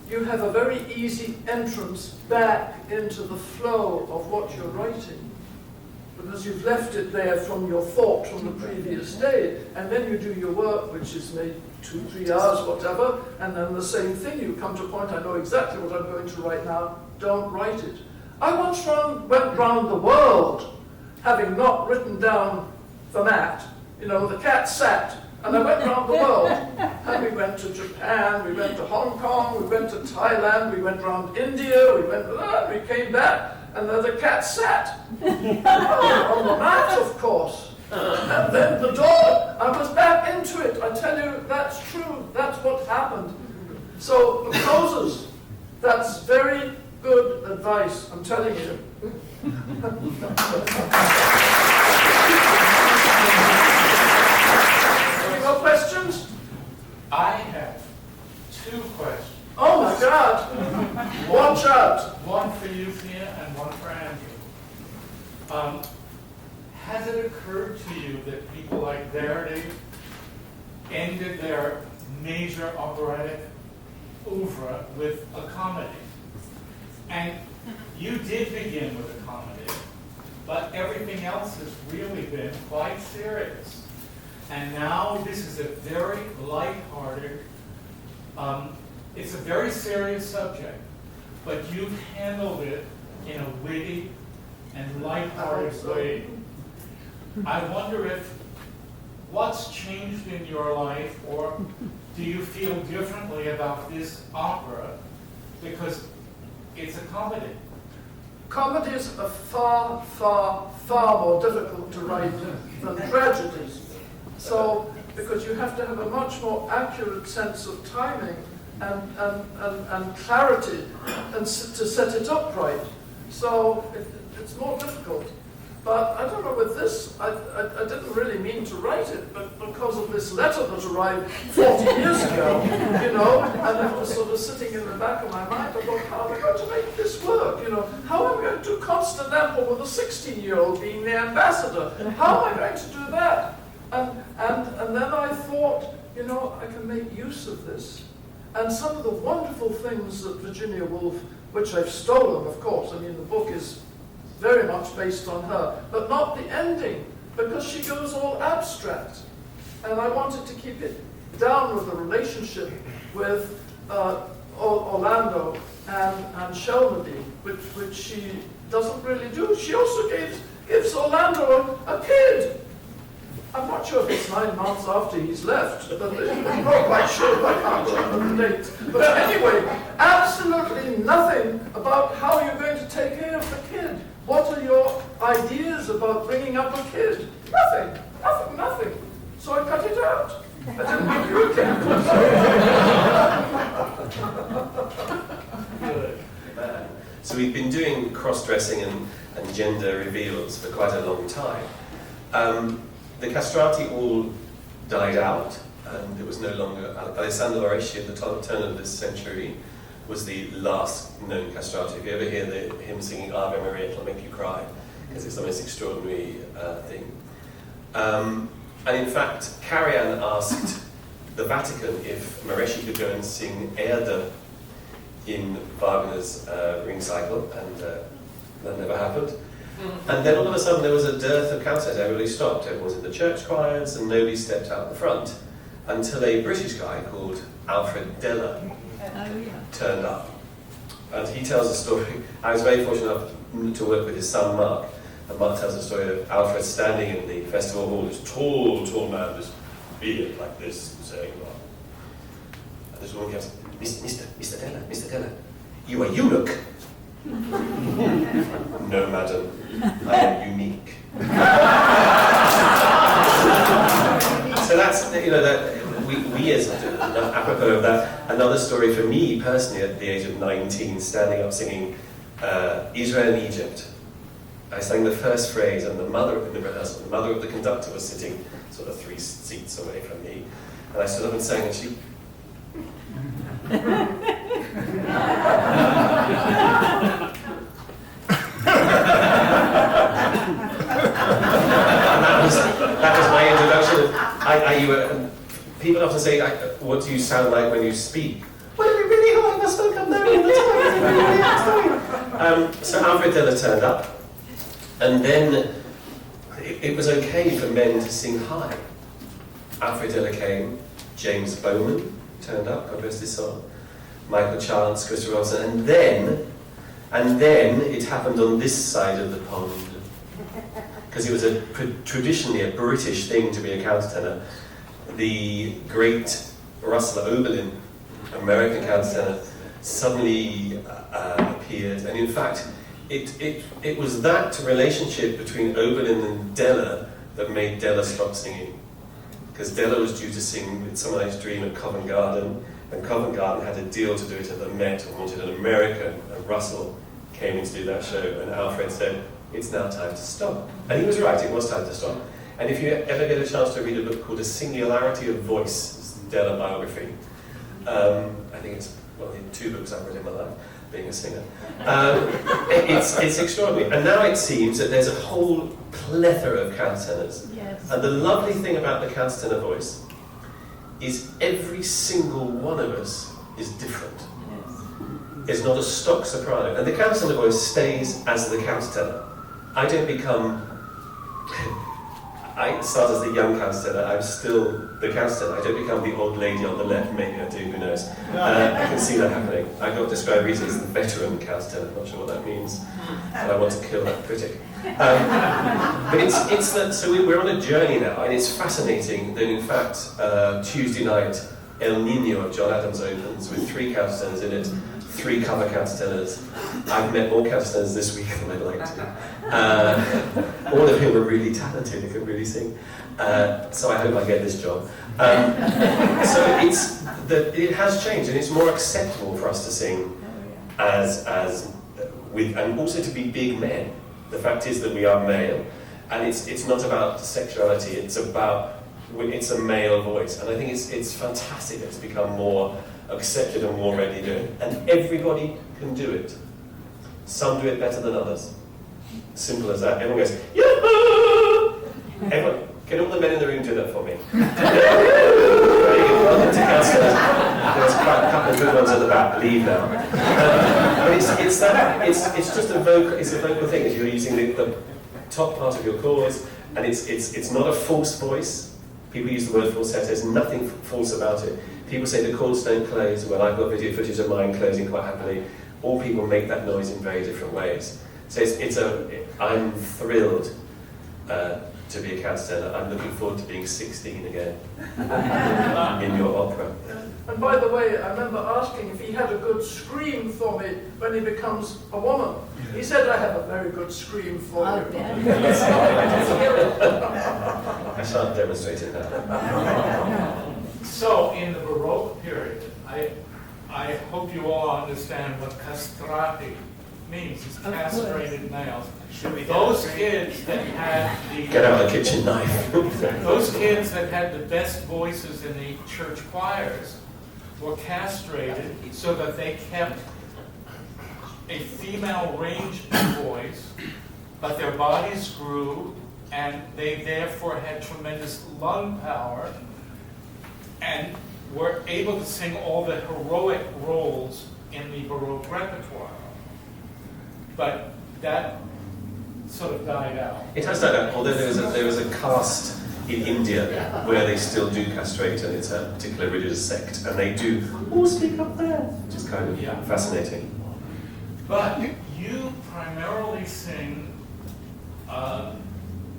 you have a very easy entrance back into the flow of what you're writing. Because you've left it there from your thought from the previous day, and then you do your work, which is maybe 2-3 hours, whatever, and then the same thing, you come to a point, I know exactly what I'm going to write now, don't write it. I once went round the world, having not written down the mat, you know, the cat sat, and I went round the world, and we went to Japan, we went to Hong Kong, we went to Thailand, we went round India, we came back, and then the cat sat. On the mat, of course. And then the dog, I was back into it. I tell you, that's true. That's what happened. So, composers, that's very good advice, I'm telling you. Any more questions? I have 2 questions. Oh my God! Watch out! One for you, Thea, and one for Andrew. Has it occurred to you that people like Verdi ended their major operatic oeuvre with a comedy? And you did begin with a comedy, but everything else has really been quite serious. And now this is a very light-hearted, it's a very serious subject, but you've handled it in a witty and light-hearted way. I wonder if what's changed in your life, or do you feel differently about this opera because it's a comedy? Comedies are far, far, far more difficult to write than tragedies. So, because you have to have a much more accurate sense of timing and clarity and to set it up right. So it's more difficult. But I don't know, with this, I didn't really mean to write it, but because of this letter that arrived 40 years ago, you know, and it was sort of sitting in the back of my mind, I thought, how am I going to make this work? You know, how am I going to do Constantinople with a 16-year-old being the ambassador? How am I going to do that? And then I thought, you know, I can make use of this. And some of the wonderful things that Virginia Woolf, which I've stolen, of course, I mean, the book is very much based on her, but not the ending, because she goes all abstract. And I wanted to keep it down with the relationship with Orlando and Shelby, which she doesn't really do. She also gives Orlando a kid. I'm not sure if it's 9 months after he's left, but I'm not quite sure, I can't remember the date. But anyway, absolutely nothing about how you're going to take care of the kid. What are your ideas about bringing up a kid? Nothing. So I cut it out. I didn't give you a kid. So we've been doing cross-dressing and gender reveals for quite a long time. The castrati all died out, and there was no longer... Alessandro Loresci at the turn of this century was the last known castrati. If you ever hear him singing Ave Maria, it'll make you cry, because it's the most extraordinary thing. And in fact, Karajan asked the Vatican if Moreschi could go and sing Erde in Wagner's Ring Cycle, and that never happened. And then all of a sudden there was a dearth of cantos. Everybody stopped. Everyone was in the church choirs, and nobody stepped out the front until a British guy called Alfred Della turned up. And he tells a story. I was very fortunate enough to work with his son Mark, and Mark tells a story of Alfred standing in the festival hall, this tall man, this beard like this, saying, and this woman comes, Mr. Della, you are eunuch. No, madam, I am unique. So that's, you know, that we as apropos of that, another story for me personally at the age of 19, standing up singing Israel and Egypt. I sang the first phrase, and the mother of the conductor was sitting sort of 3 seats away from me, and I stood up and sang, and she. That was my introduction. People often say, what do you sound like when you speak? Well, it'd be really hard if I spoke up there all the time. So Alfred Della turned up, and then it was okay for men to sing high. Alfred Della came, James Bowman turned up, God rest his soul, Michael Chance, Christopher Robinson, and then it happened on this side of the pond. Because it was traditionally a British thing to be a countertenor. The great Russell Oberlin, American countertenor, suddenly appeared, and in fact, it was that relationship between Oberlin and Della that made Della stop singing. Because Della was due to sing Midsummer Night's Dream at Covent Garden, and Covent Garden had a deal to do it at the Met and wanted an American, and Russell came in to do that show, and Alfred said, it's now time to stop. And he was right, it was time to stop. And if you ever get a chance to read a book called A Singularity of Voice, it's a Della biography. I think it's one of the 2 books I've read in my life, being a singer. It's extraordinary. And now it seems that there's a whole plethora of countertenors. Yes. And the lovely thing about the countertenor voice is every single one of us is different. Yes. It's not a stock soprano. And the countertenor voice stays as the countertenor. I don't become... I start as the young counselor. I'm still the counselor. I don't become the old lady on the left. Maybe I do. Who knows? I can see that happening. I got described recently as the veteran counselor. I'm not sure what that means, but I want to kill that critic. But it's that. So we're on a journey now, and it's fascinating that in fact Tuesday night El Nino of John Adams opens with 3 countertenors in it. 3 cover countertenors. I've met more countertenors this week than I'd like to. All of whom are really talented and can really sing. So I hope I get this job. So it has changed, and it's more acceptable for us to sing as with, and also to be big men. The fact is that we are male, and it's not about sexuality. It's a male voice, and I think it's fantastic that it's become more accepted and more readily doing, and everybody can do it. Some do it better than others. Simple as that. Everyone goes, Yahoo! Everyone, can all the men in the room do that for me? There's quite a couple of good ones at the back. Leave now. But it's just a vocal thing. If you're using the top part of your chords, and it's not a false voice. People use the word falsetto. There's nothing false about it. People say the chords don't close. Well, I've got video footage of mine closing quite happily. All people make that noise in very different ways. So I'm thrilled to be a countertenor. I'm looking forward to being 16 again in your opera. And by the way, I remember asking if he had a good scream for me when he becomes a woman. He said, I have a very good scream for you. I shan't demonstrate it now. So, in the Baroque period, I hope you all understand what castrati means. It's castrated males. Those kids that had Get out the kitchen knife. those kids that had the best voices in the church choirs were castrated so that they kept a female range voice, but their bodies grew, and they therefore had tremendous lung power, and were able to sing all the heroic roles in the Baroque repertoire. But that sort of died out. It has died out, although there was a caste in India where they still do castrate, and it's a particular religious sect, and they do all speak up there, which is kind of fascinating. But you primarily sing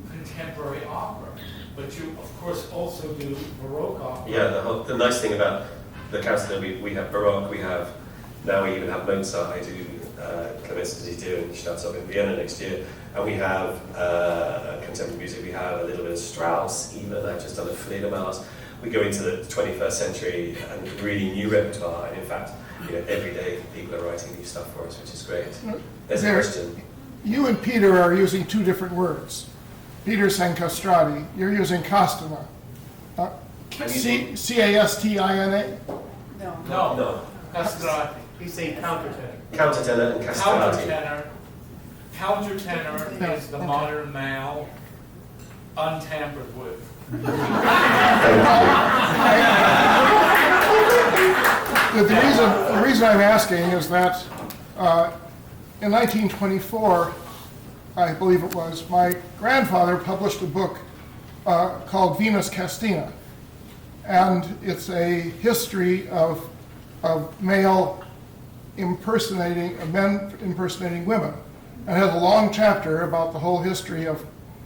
contemporary opera, but you, of course, also do Baroque opera. Yeah, the nice thing about the counselor, we have Baroque, now we even have Mozart. I do Clemens in Staatsoper in Vienna next year, and we have contemporary music. We have a little bit of Strauss, even. I've just done a Fledermaus. We go into the 21st century and really new repertoire, and in fact, every day people are writing new stuff for us, which is great. There's a question. You and Peter are using 2 different words. Peter's saying castrati. You're using castina. C-A-S-T-I-N-A? No. Castrati. He's saying countertenor. Countertenor and castrati. Countertenor is the modern male, untampered with. The reason I'm asking is that in 1924, I believe it was, my grandfather published a book called Venus Castina, and it's a history of men impersonating women, and it has a long chapter about the whole history of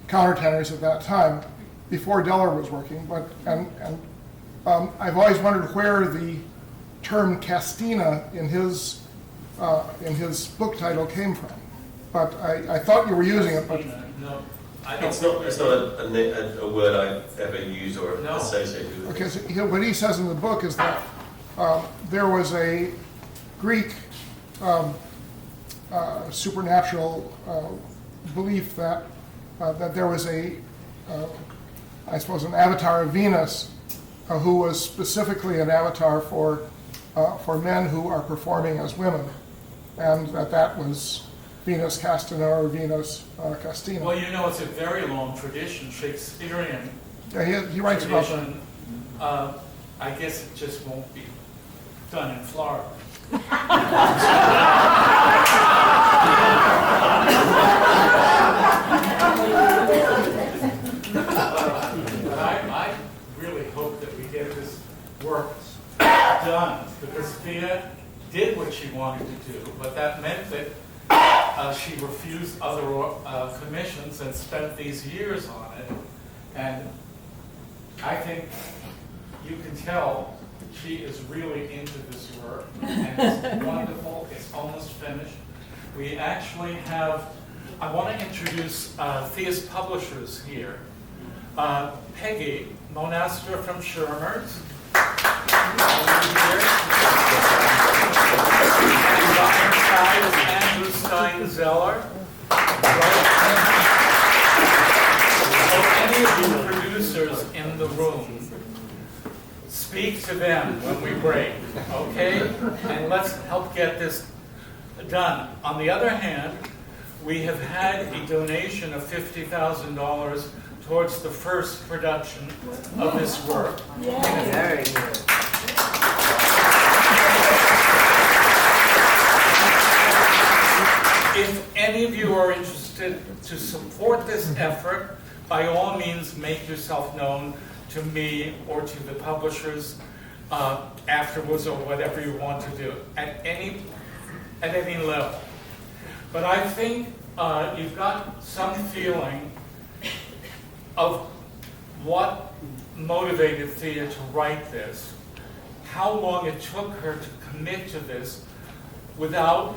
countertenors at that time, before Deller was working. I've always wondered where the term castina in his book title came from, but I thought you were using it. But No, It's not a word I've ever used or associated with. okay, so what he says in the book is that there was a Greek supernatural belief that there was I suppose, an avatar of Venus who was specifically an avatar for men who are performing as women, and that was Venus Castina or Venus Castina. Well, it's a very long tradition, Shakespearean Yeah, he writes about that. tradition. I guess it just won't be done in Florida. done, because Thea did what she wanted to do, but that meant that she refused other commissions and spent these years on it. And I think you can tell she is really into this work, and it's wonderful. It's almost finished. We actually have, I want to introduce Thea's publishers here. Peggy Monaster from Schirmer's. And by her side is Andrew Stein-Zeller. So any of you producers in the room, speak to them when we break, okay? And let's help get this done. On the other hand, we have had a donation of $50,000 towards the first production of this work. Very good. If any of you are interested to support this effort, by all means make yourself known to me or to the publishers afterwards, or whatever you want to do at any level. But I think you've got some feeling of what motivated Thea to write this, how long it took her to commit to this without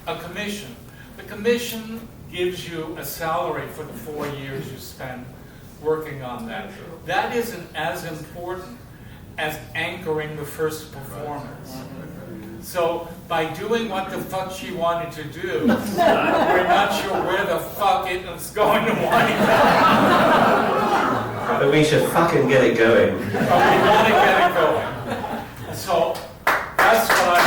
a commission. The commission gives you a salary for the 4 years you spend working on that. That isn't as important as anchoring the first performance. So by doing what the fuck she wanted to do, we're not sure where the fuck it's going to wind up. But we should fucking get it going. But we want to get it going. So that's what I